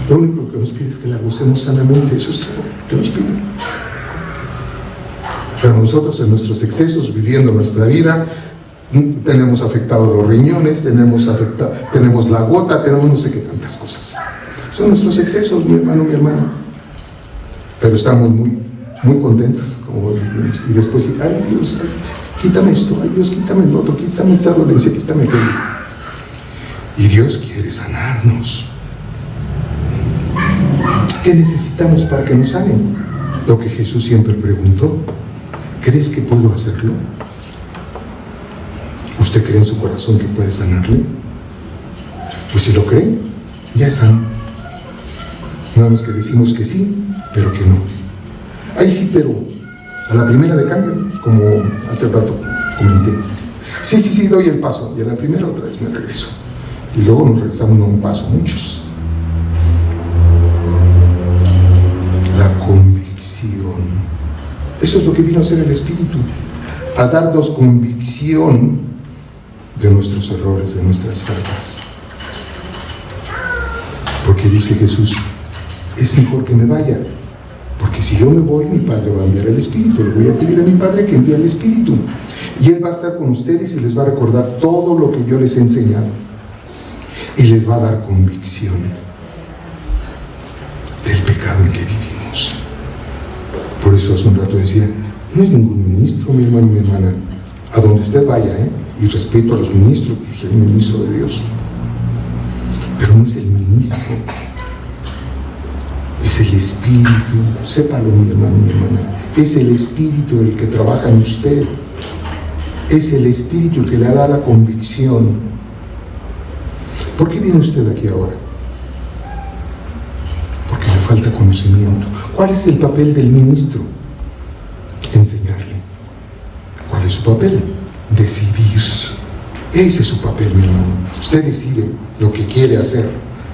Lo único que nos pide es que la gocemos sanamente. Eso es todo lo que nos pide. Pero nosotros en nuestros excesos, viviendo nuestra vida, tenemos afectados los riñones, tenemos la gota, tenemos no sé qué tantas cosas. Son nuestros excesos, mi hermano, mi hermana. Pero estamos muy, muy contentos como vivimos. Y después, ay Dios, quítame esto, ay Dios, quítame el otro, quítame esta dolencia, quítame aquello. Y Dios quiere sanarnos. ¿Qué necesitamos para que nos sanen? Lo que Jesús siempre preguntó. ¿Crees que puedo hacerlo? ¿Usted cree en su corazón que puede sanarle? Pues si lo cree, ya es sano. Nada más que decimos que sí, pero que no. Ahí sí, pero a la primera de cambio, como hace rato comenté. Sí, doy el paso, y a la primera otra vez me regreso. Y luego nos regresamos a un paso, muchos. La convicción. Eso es lo que vino a hacer el Espíritu, a darnos convicción de nuestros errores, de nuestras faltas. Porque dice Jesús, es mejor que me vaya, porque si yo me voy, mi Padre va a enviar el Espíritu. Le voy a pedir a mi Padre que envíe el Espíritu, y Él va a estar con ustedes y les va a recordar todo lo que yo les he enseñado, y les va a dar convicción del pecado en que vivimos. Por eso hace un rato decía, no es ningún ministro, mi hermano, mi hermana, a donde usted vaya, y respeto a los ministros, yo soy un ministro de Dios, pero no es el ministro, es el Espíritu. Sépalo, mi hermano, mi hermana, es el Espíritu el que trabaja en usted, es el Espíritu el que le da la convicción. ¿Por qué viene usted aquí ahora? Porque le falta conocimiento. ¿Cuál es el papel del ministro? Enseñarle. ¿Cuál es su papel? Decidir. Ese es su papel, mi hermano. Usted decide lo que quiere hacer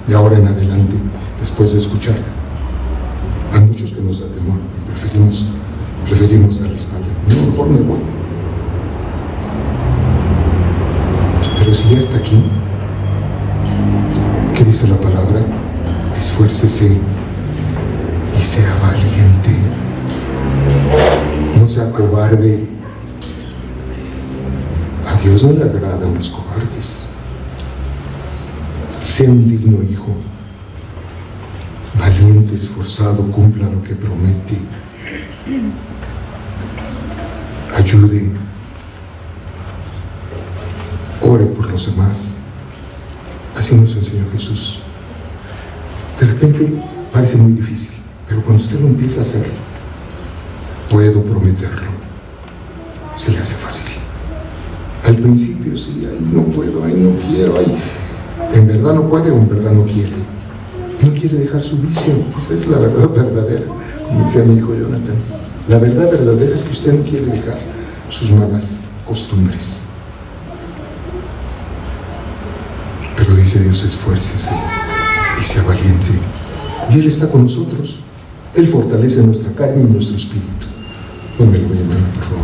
de ahora en adelante, después de escuchar. Hay muchos que nos da temor, preferimos dar la espalda. No, mejor me voy. Pero si ya está aquí, ¿qué dice la palabra? Esfuércese y sea valiente. No sea cobarde. A Dios no le agradan los cobardes. Sea un digno hijo, valiente, esforzado, cumpla lo que promete, ayude, ore por los demás. Así nos enseñó Jesús. De repente parece muy difícil, pero cuando usted lo empieza a hacer, puedo prometerlo, se le hace fácil. Al principio sí, ahí no puedo, ahí no quiero, ahí en verdad no puede o en verdad no quiere. No quiere dejar su vicio. Esa es la verdad verdadera, como decía mi hijo Jonathan. La verdad verdadera es que usted no quiere dejar sus malas costumbres. Pero dice Dios, esfuércese y sea valiente. Y Él está con nosotros. Él fortalece nuestra carne y nuestro espíritu. Pónmelo, mi hermano, por favor.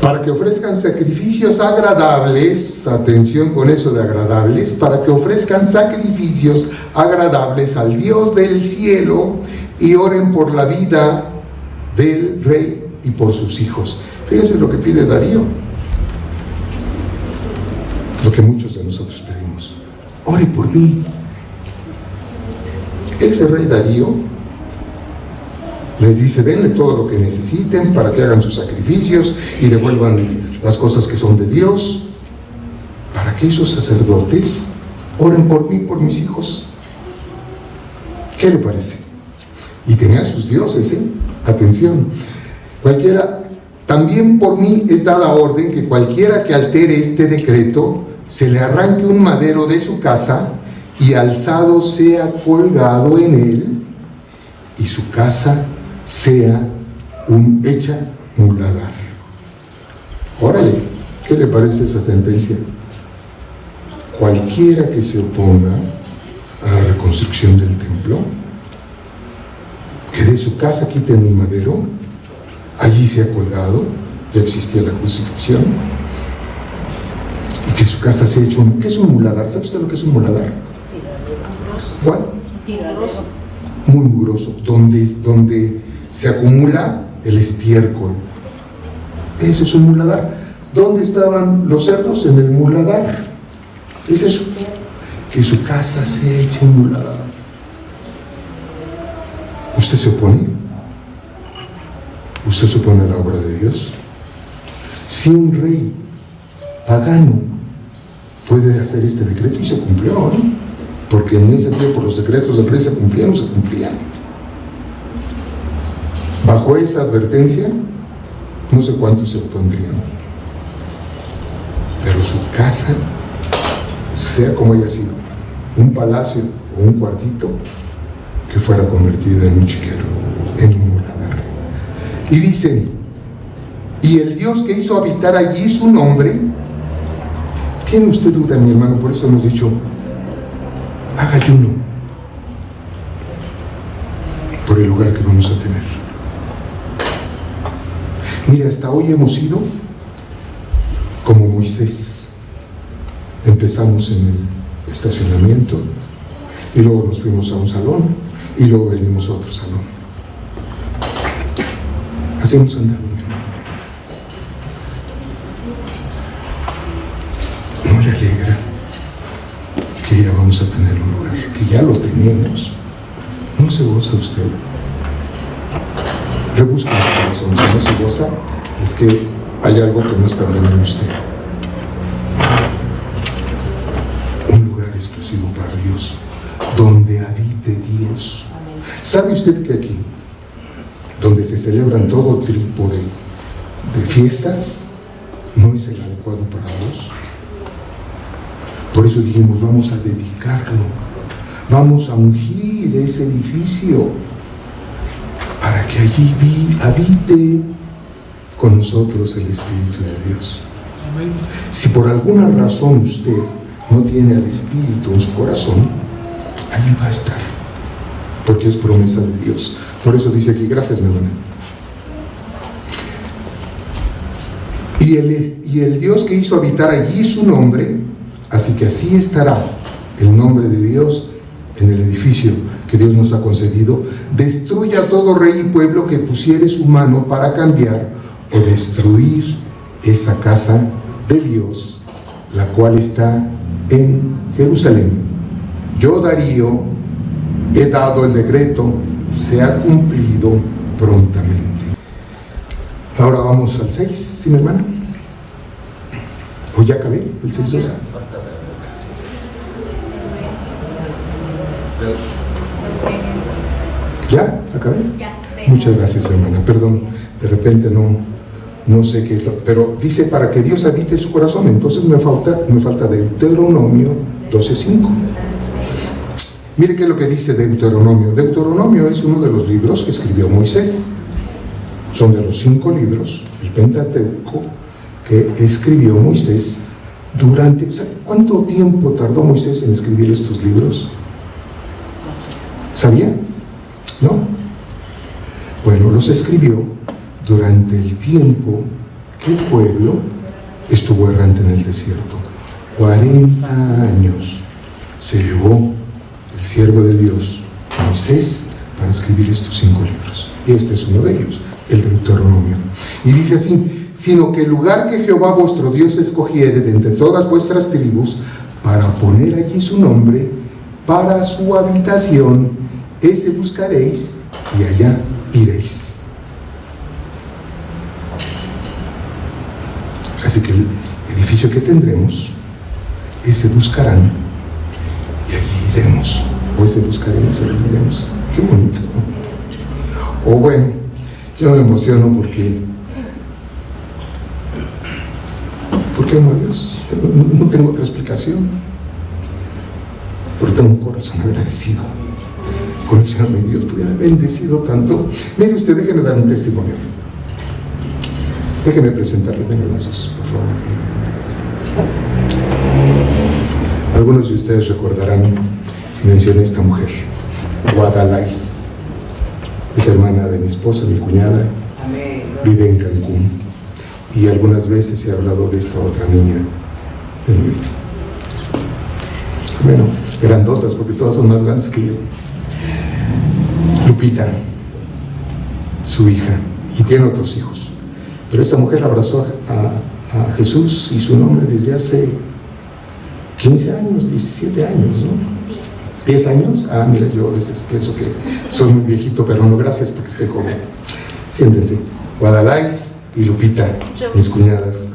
Para que ofrezcan sacrificios agradables, atención con eso de agradables, para que ofrezcan sacrificios agradables al Dios del cielo y oren por la vida del rey y por sus hijos. Fíjense lo que pide Darío, lo que muchos de nosotros pedimos: ore por mí. Ese rey Darío les dice: denle todo lo que necesiten para que hagan sus sacrificios y devuelvan las cosas que son de Dios, para que esos sacerdotes oren por mí, por mis hijos. ¿Qué le parece? Y tenía sus dioses, atención. También por mí es dada orden que cualquiera que altere este decreto, se le arranque un madero de su casa y alzado sea colgado en él, y su casa sea hecha muladar. Órale, ¿qué le parece esa sentencia? Cualquiera que se oponga a la reconstrucción del templo, que de su casa quiten un madero, allí sea colgado, ya existía la crucifixión, y que su casa sea hecho ¿qué es un muladar? ¿Sabe usted lo que es un muladar? ¿Cuál? Muy mugroso, donde se acumula el estiércol. Eso es un muladar. ¿Dónde estaban los cerdos? En el muladar. Es eso, que su casa se eche un muladar. ¿Usted se opone? ¿Usted se opone a la obra de Dios? Si un rey pagano puede hacer este decreto, y se cumplió, ¿no? Porque en ese tiempo los decretos del rey se cumplían o se cumplían. Bajo esa advertencia, no sé cuántos se opondrían, pero su casa, sea como haya sido, un palacio o un cuartito, que fuera convertida en un chiquero, en un muladar. Y dicen: y el Dios que hizo habitar allí su nombre. ¿Tiene usted duda, mi hermano? Por eso hemos dicho: haga ayuno por el lugar que vamos a tener. Mira, hasta hoy hemos ido como Moisés. Empezamos en el estacionamiento y luego nos fuimos a un salón y luego venimos a otro salón. Así hemos andado. ¿No le alegra que ya vamos a tener un lugar, que ya lo tenemos? ¿No se goza usted? Rebusca el corazón. Si no se goza, es que hay algo que no está bien en usted. Un lugar exclusivo para Dios, donde habite Dios. ¿Sabe usted que aquí, donde se celebran todo tipo de fiestas, no es el adecuado para Dios? Por eso dijimos, vamos a dedicarlo, vamos a ungir ese edificio para que allí habite con nosotros el Espíritu de Dios. Si por alguna razón usted no tiene al Espíritu en su corazón, allí va a estar, porque es promesa de Dios. Por eso dice aquí, gracias mi hermana. Y el Dios que hizo habitar allí su nombre, así que así estará el nombre de Dios en el edificio que Dios nos ha concedido. Destruya a todo rey y pueblo que pusiere su mano para cambiar o destruir esa casa de Dios, la cual está en Jerusalén. Yo, Darío, he dado el decreto, se ha cumplido prontamente. Ahora vamos al 6, ¿sí, mi hermana? ¿O ya acabé el 6.2? ¿Ya? ¿Acabé? Muchas gracias, mi hermana. Perdón, de repente no sé qué es lo... Pero dice, para que Dios habite en su corazón. Entonces me falta Deuteronomio 12.5. Mire qué es lo que dice Deuteronomio. Deuteronomio es uno de los libros que escribió Moisés. Son de los 5 libros, el Pentateuco, que escribió Moisés durante... ¿Sabe cuánto tiempo tardó Moisés en escribir estos libros? ¿Sabía? ¿No? Bueno, los escribió durante el tiempo que el pueblo estuvo errante en el desierto. 40 años se llevó el siervo de Dios, Moisés, para escribir estos 5 libros. Y este es uno de ellos, el Deuteronomio. Y dice así: sino que el lugar que Jehová vuestro Dios escogiere de entre todas vuestras tribus, para poner allí su nombre, para su habitación, ese buscaréis y allá iréis. Así que el edificio que tendremos, ese buscarán y allí iremos. O ese buscaremos y allí iremos. Qué bonito, ¿no? O bueno, yo me emociono porque amo a Dios. No tengo otra explicación. Pero tengo un corazón agradecido con el Señor mi Dios, porque me ha bendecido tanto. Mire usted, déjeme dar un testimonio. Déjeme presentarle, vengan las dos, por favor. Algunos de ustedes recordarán, mencioné a esta mujer, Guadalais. Es hermana de mi esposa, mi cuñada, vive en Cancún. Y algunas veces he hablado de esta otra niña. Bueno, grandotas, porque todas son más grandes que yo. Lupita, su hija, y tiene otros hijos. Pero esta mujer abrazó a Jesús y su nombre desde hace 15 años, 17 años, ¿no? 10 años. Ah, mira, yo a veces pienso que soy muy viejito, pero no, gracias porque estoy joven. Siéntense. Guadalais y Lupita, mis cuñadas,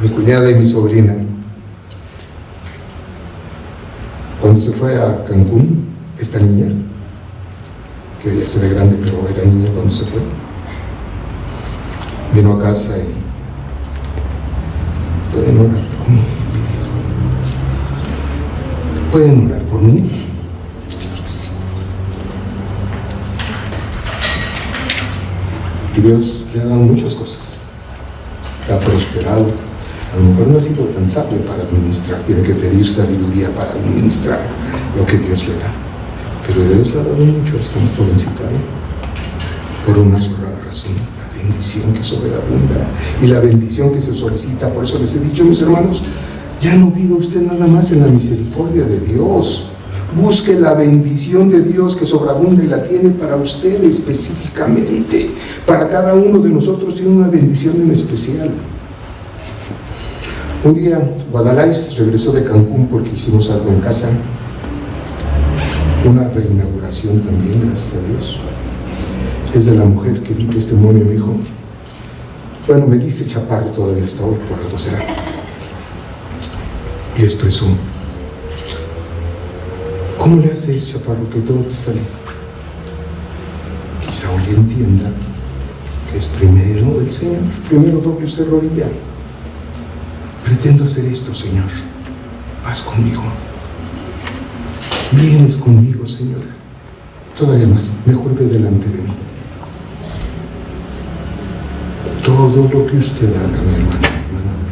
mi cuñada y mi sobrina. Cuando se fue a Cancún, esta niña, que hoy ya se ve grande, pero era niña cuando se fue, vino a casa y pueden orar por mí, pueden orar por mí. Claro que sí. Y Dios le ha dado muchas cosas, le ha prosperado. A lo mejor no ha sido tan sabio para administrar, tiene que pedir sabiduría para administrar lo que Dios le da. Pero Dios le ha dado mucho a esta jovencita, por una sola razón: la bendición que sobreabunda y la bendición que se solicita. Por eso les he dicho, mis hermanos, ya no viva usted nada más en la misericordia de Dios. Busque la bendición de Dios que sobreabunda y la tiene para usted específicamente. Para cada uno de nosotros tiene una bendición en especial. Un día Guadalais regresó de Cancún porque hicimos algo en casa, una reinauguración también, gracias a Dios. Es de la mujer que di testimonio, me dijo: Bueno, me dice chaparro todavía hasta hoy, por algo será. Y expresó: ¿cómo le haces, chaparro, que todo te sale? Quizá hoy entienda que es primero el Señor. Primero doble usted rodilla. Pretendo hacer esto, Señor. Vas conmigo. Vienes conmigo, Señor. Todavía más, mejor ve delante de mí. Todo lo que usted haga, mi hermano,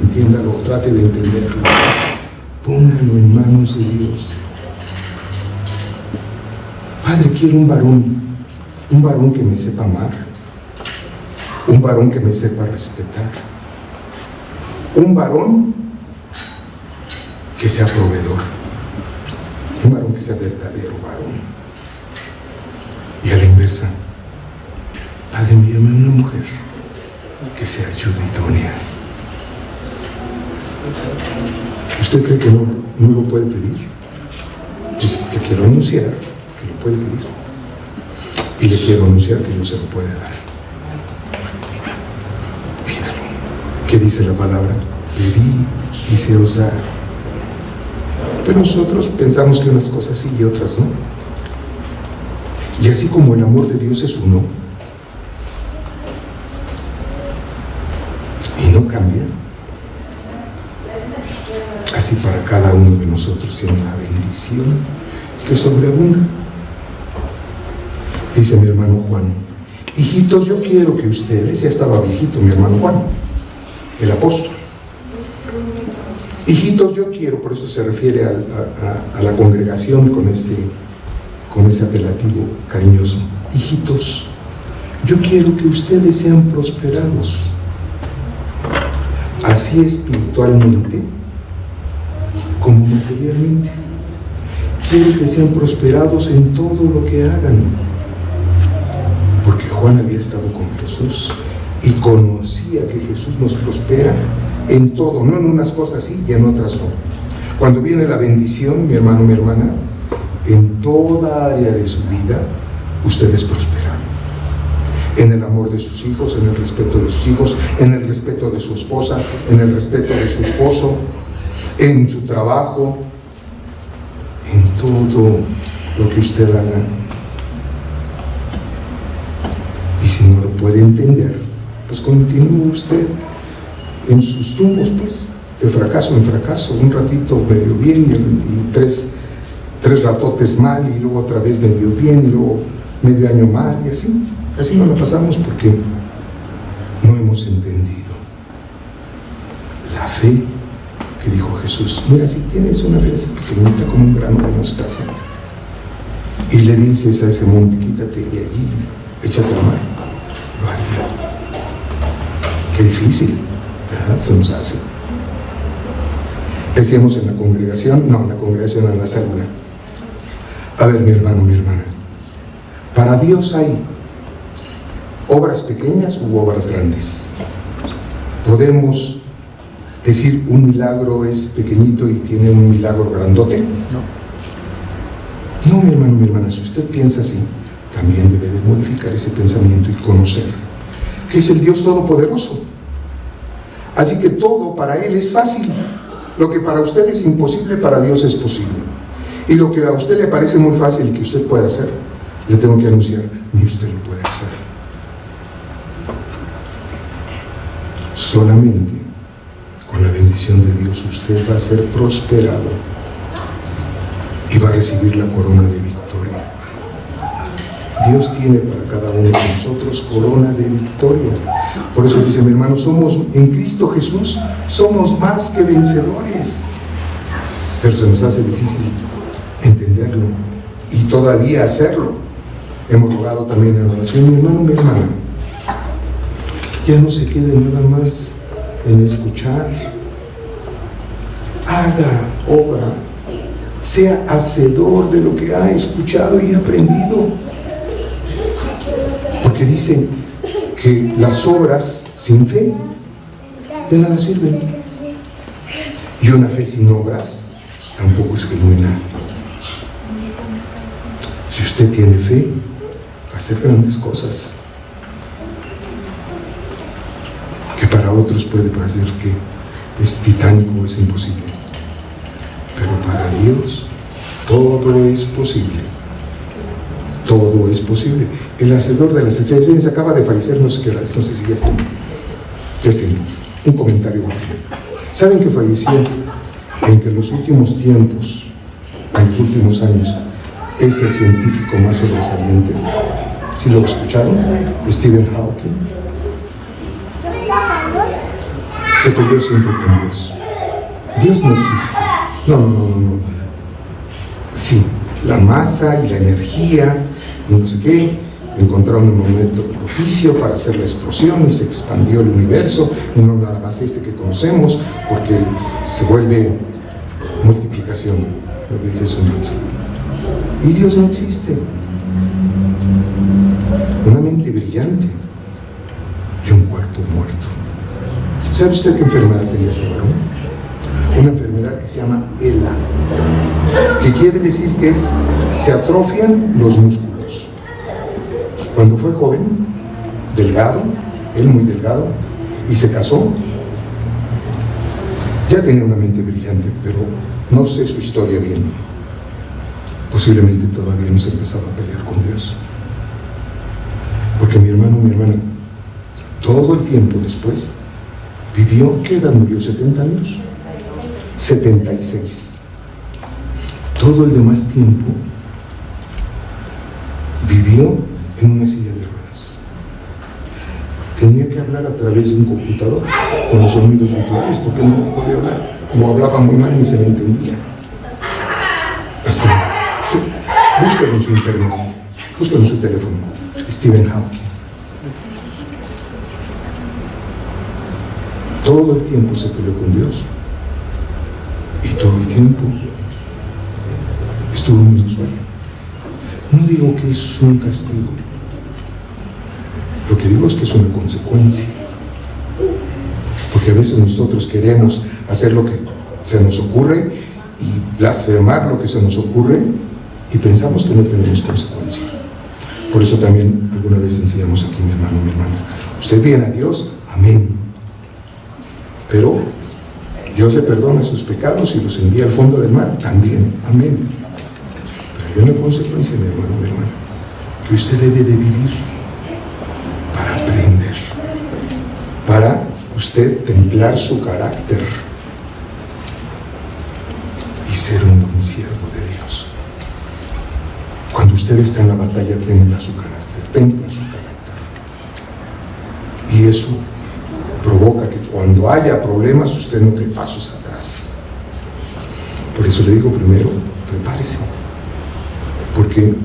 entiéndalo, trate de entenderlo. Póngalo en manos de Dios. Padre, quiero un varón que me sepa amar, un varón que me sepa respetar, un varón que sea proveedor, un varón que sea verdadero varón. Y a la inversa, Padre, envíame una mujer que sea ayuda idónea. ¿Usted cree que no lo puede pedir? Pues le quiero anunciar que lo puede pedir. Y le quiero anunciar que no se lo puede dar. Pídalo. ¿Qué dice la palabra? Pedid y se os dará. Pero nosotros pensamos que unas cosas sí y otras no. Y así como el amor de Dios es uno y no cambia, así para cada uno de nosotros tiene la bendición que sobreabunda. Dice mi hermano Juan: hijitos, yo quiero que ustedes, ya estaba viejito mi hermano Juan, el apóstol. Hijitos, yo quiero, por eso se refiere a la congregación con ese apelativo cariñoso. Hijitos, yo quiero que ustedes sean prosperados, así espiritualmente como materialmente. Quiero que sean prosperados en todo lo que hagan, porque Juan había estado con Jesús y conocía que Jesús nos prospera en todo, no en unas cosas sí y en otras no. Cuando viene la bendición, mi hermano, mi hermana, en toda área de su vida, ustedes prosperan. En el amor de sus hijos, en el respeto de sus hijos, en el respeto de su esposa, en el respeto de su esposo, en su trabajo, en todo lo que usted haga. Y si no lo puede entender, pues continúe usted en sus tumbos, pues, de fracaso en fracaso, un ratito medio bien y tres ratotes mal, y luego otra vez medio bien, y luego medio año mal, y así nos la pasamos porque no hemos entendido la fe que dijo Jesús. Mira, si tienes una fe así pequeñita como un grano de mostaza, y le dices a ese monte: quítate de allí, échate a la mar, lo haría. Qué difícil, ¿verdad? Se nos hace. Decíamos en la congregación, en la célula: a ver, mi hermano, mi hermana, para Dios hay obras pequeñas u obras grandes. ¿Podemos decir un milagro es pequeñito y tiene un milagro grandote? No, mi hermano, mi hermana, si usted piensa así, también debe de modificar ese pensamiento y conocer que es el Dios Todopoderoso. Así que todo para Él es fácil. Lo que para usted es imposible, para Dios es posible. Y lo que a usted le parece muy fácil y que usted puede hacer, le tengo que anunciar, ni usted lo puede hacer. Solamente con la bendición de Dios usted va a ser prosperado y va a recibir la corona de victoria. Dios tiene para cada uno de nosotros corona de victoria. Por eso dice mi hermano, somos en Cristo Jesús, somos más que vencedores. Pero se nos hace difícil entenderlo y todavía hacerlo. Hemos rogado también en oración, mi hermano, mi hermana, ya no se quede nada más en escuchar. Haga obra, sea hacedor de lo que ha escuchado y aprendido. Porque dicen que las obras sin fe de nada sirven. Y una fe sin obras tampoco es genuina. Si usted tiene fe, va a hacer grandes cosas. Que otros puede parecer que es titánico, es imposible. Pero para Dios todo es posible. Todo es posible. El hacedor de las estrellas acaba de fallecer, no sé qué hora, no sé si ya está. Un comentario. ¿Saben que falleció en que en los últimos tiempos, en los últimos años, es el científico más sobresaliente? ¿Sí lo escucharon? Stephen Hawking. Se peleó siempre con Dios. Dios no existe. No. Sí, la masa y la energía y no sé qué, encontraron un momento propicio para hacer la explosión y se expandió el universo, y no nada más este que conocemos, porque se vuelve multiplicación, lo que dije hace un rato. Y Dios no existe. Una mente brillante y un cuerpo muerto. ¿Sabe usted qué enfermedad tenía este varón? Una enfermedad que se llama ELA, que quiere decir que se atrofian los músculos. Cuando fue joven, delgado, él muy delgado, y se casó, ya tenía una mente brillante, pero no sé su historia bien. Posiblemente todavía no se empezaba a pelear con Dios. Porque mi hermana, todo el tiempo después, vivió, ¿qué edad murió? ¿70 años? 76. Todo el demás tiempo vivió en una silla de ruedas. Tenía que hablar a través de un computador con los sonidos naturales porque no podía hablar. No hablaba muy mal ni se le entendía. Así. Búsquelo en su internet, búsquelo en su teléfono. Stephen Hawking. Todo el tiempo se peleó con Dios. Y todo el tiempo estuvo en minusvalía. No digo que es un castigo. Lo que digo es que es una consecuencia. Porque a veces nosotros queremos hacer lo que se nos ocurre y blasfemar lo que se nos ocurre y pensamos que no tenemos consecuencia. Por eso también alguna vez enseñamos aquí, mi hermano, usted viene a Dios, amén. Pero Dios le perdona sus pecados y los envía al fondo del mar, también, amén. Pero hay una consecuencia, mi hermano, que usted debe de vivir para aprender, para usted templar su carácter y ser un buen siervo de Dios. Cuando usted está en la batalla, templa su carácter. Y eso provoca que cuando haya problemas usted no dé pasos atrás. Por eso le digo primero, prepárese. Porque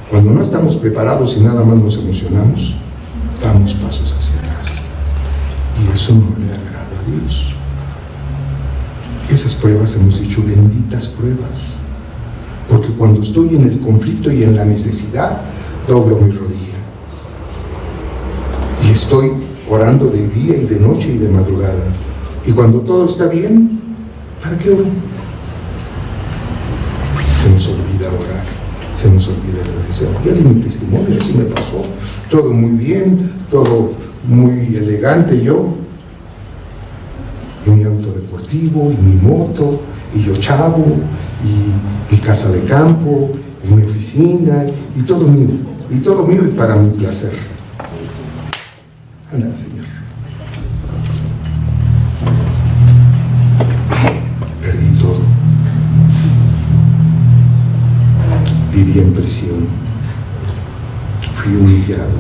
cuando no estamos preparados y nada más nos emocionamos, damos pasos hacia atrás. Y eso no le agrada a Dios. Esas pruebas, hemos dicho, benditas pruebas. Porque cuando estoy en el conflicto y en la necesidad, doblo mi rodilla. Y estoy orando de día y de noche y de madrugada. Y cuando todo está bien, ¿para qué oro? Se nos olvida orar, se nos olvida agradecer. Ya di mi testimonio, así me pasó. Todo muy bien, todo muy elegante yo. Y mi auto deportivo, y mi moto, y yo chavo, y mi casa de campo, y mi oficina, y todo mío y para mi placer. Anda, Señor. Perdí todo. Viví en prisión. Fui humillado.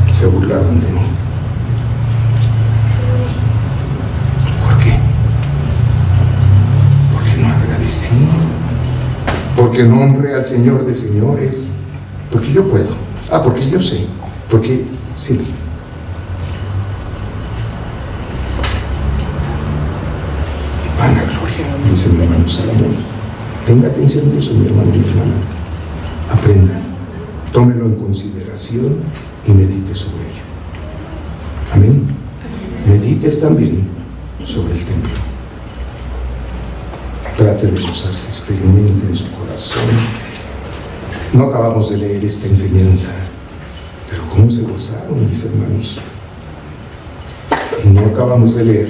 Se burlaban de mí. ¿Por qué? Porque no agradecí. Porque no honré al Señor de señores. Porque yo puedo. Porque yo sé. Porque, sí. Vana gloria, dice mi hermano Salomón. Tenga atención de eso, mi hermano, mi hermana. Aprenda, tómelo en consideración y medite sobre ello. Amén. Medites también sobre el templo. Trate de gozarse, experimente en su corazón. No acabamos de leer esta enseñanza. Pero ¿cómo se gozaron mis hermanos? Y no acabamos de leer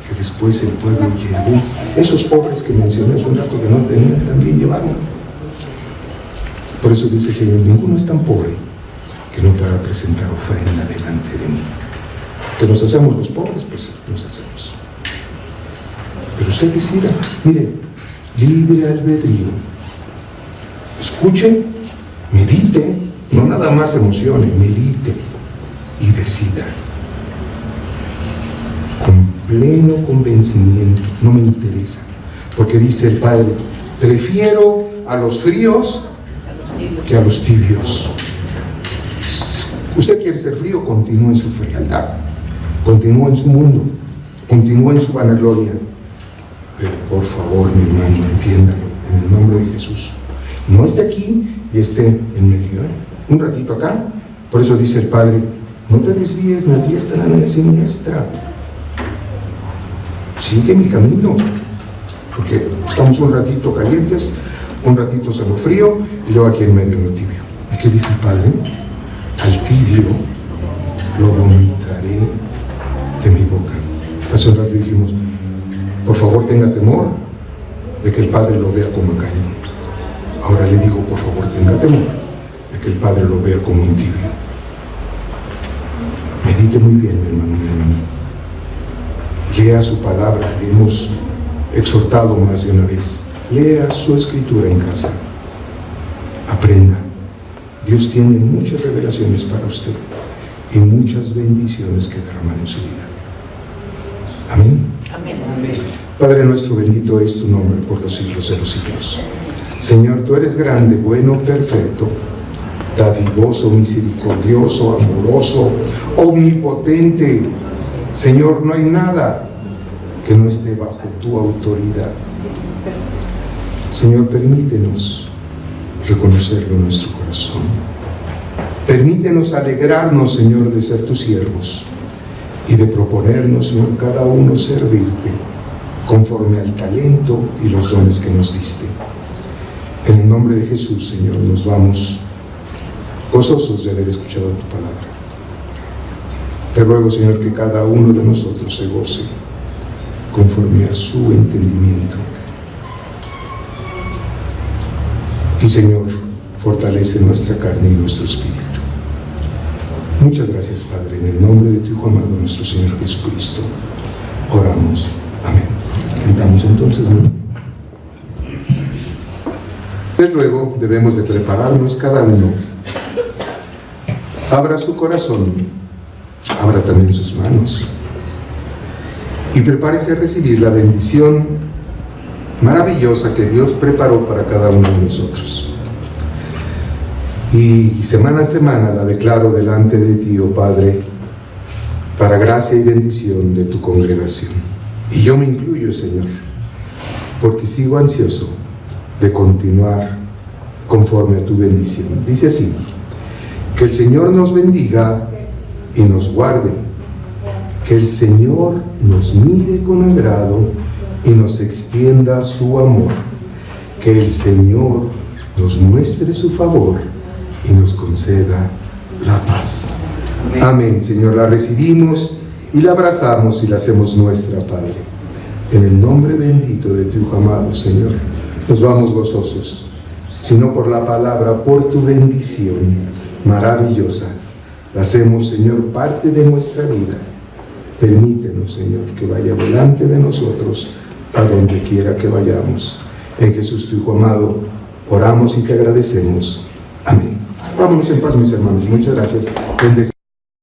que después el pueblo llevó, esos pobres que mencioné hace un rato que no tenían, también llevaron. Por eso dice el Señor, ninguno es tan pobre que no pueda presentar ofrenda delante de mí. Que nos hacemos los pobres, pues nos hacemos. Pero usted decida, mire, libre albedrío. Escuche, medite, no nada más emocione, medite y decida. Con pleno convencimiento, no me interesa. Porque dice el Padre, prefiero a los fríos que a los tibios. Usted quiere ser frío, continúe en su frialdad, continúe en su mundo, continúe en su vanagloria. Pero por favor, mi hermano, entiéndalo, en el nombre de Jesús. No esté aquí y esté en medio, un ratito acá. Por eso dice el Padre, no te desvíes ni a diestra ni a siniestra. Sigue mi camino, porque estamos un ratito calientes, un ratito en lo frío y luego aquí en medio en lo tibio. ¿Y qué dice el Padre? Al tibio lo vomitaré de mi boca. Hace un rato dijimos, por favor tenga temor de que el Padre lo vea como a Caín. Ahora le digo, por favor tenga temor de que el Padre lo vea como un tibio. Medite muy bien, mi hermano, mi hermana. Lea su palabra, le hemos exhortado más de una vez. Lea su escritura en casa. Aprenda. Dios tiene muchas revelaciones para usted y muchas bendiciones que derramar en su vida. Amén. Amén. Padre nuestro, bendito es tu nombre por los siglos de los siglos. Señor, tú eres grande, bueno, perfecto, dadivoso, misericordioso, amoroso, omnipotente. Señor, no hay nada que no esté bajo tu autoridad. Señor, permítenos reconocerlo en nuestro corazón. Permítenos alegrarnos, Señor, de ser tus siervos y de proponernos, Señor, cada uno servirte conforme al talento y los dones que nos diste. En el nombre de Jesús, Señor, nos vamos gozosos de haber escuchado tu palabra. Te ruego, Señor, que cada uno de nosotros se goce conforme a su entendimiento. Y, Señor, fortalece nuestra carne y nuestro espíritu. Muchas gracias, Padre, en el nombre de tu Hijo amado, nuestro Señor Jesucristo. Oramos. Amén. Cantamos entonces, ¿no? Les ruego, debemos de prepararnos cada uno. Abra su corazón, abra también sus manos y prepárese a recibir la bendición maravillosa que Dios preparó para cada uno de nosotros. Y semana a semana la declaro delante de ti, oh Padre, para gracia y bendición de tu congregación. Y yo me incluyo, Señor, porque sigo ansioso de continuar conforme a tu bendición. Dice así: que el Señor nos bendiga y nos guarde, que el Señor nos mire con agrado y nos extienda su amor, que el Señor nos muestre su favor y nos conceda la paz. Amén, Señor, la recibimos y la abrazamos y la hacemos nuestra, Padre. En el nombre bendito de tu Hijo amado, Señor, nos vamos gozosos, sino por la palabra, por tu bendición maravillosa. La hacemos, Señor, parte de nuestra vida. Permítenos, Señor, que vaya delante de nosotros a donde quiera que vayamos. En Jesús, tu Hijo amado, oramos y te agradecemos. Amén. Vámonos en paz, mis hermanos. Muchas gracias.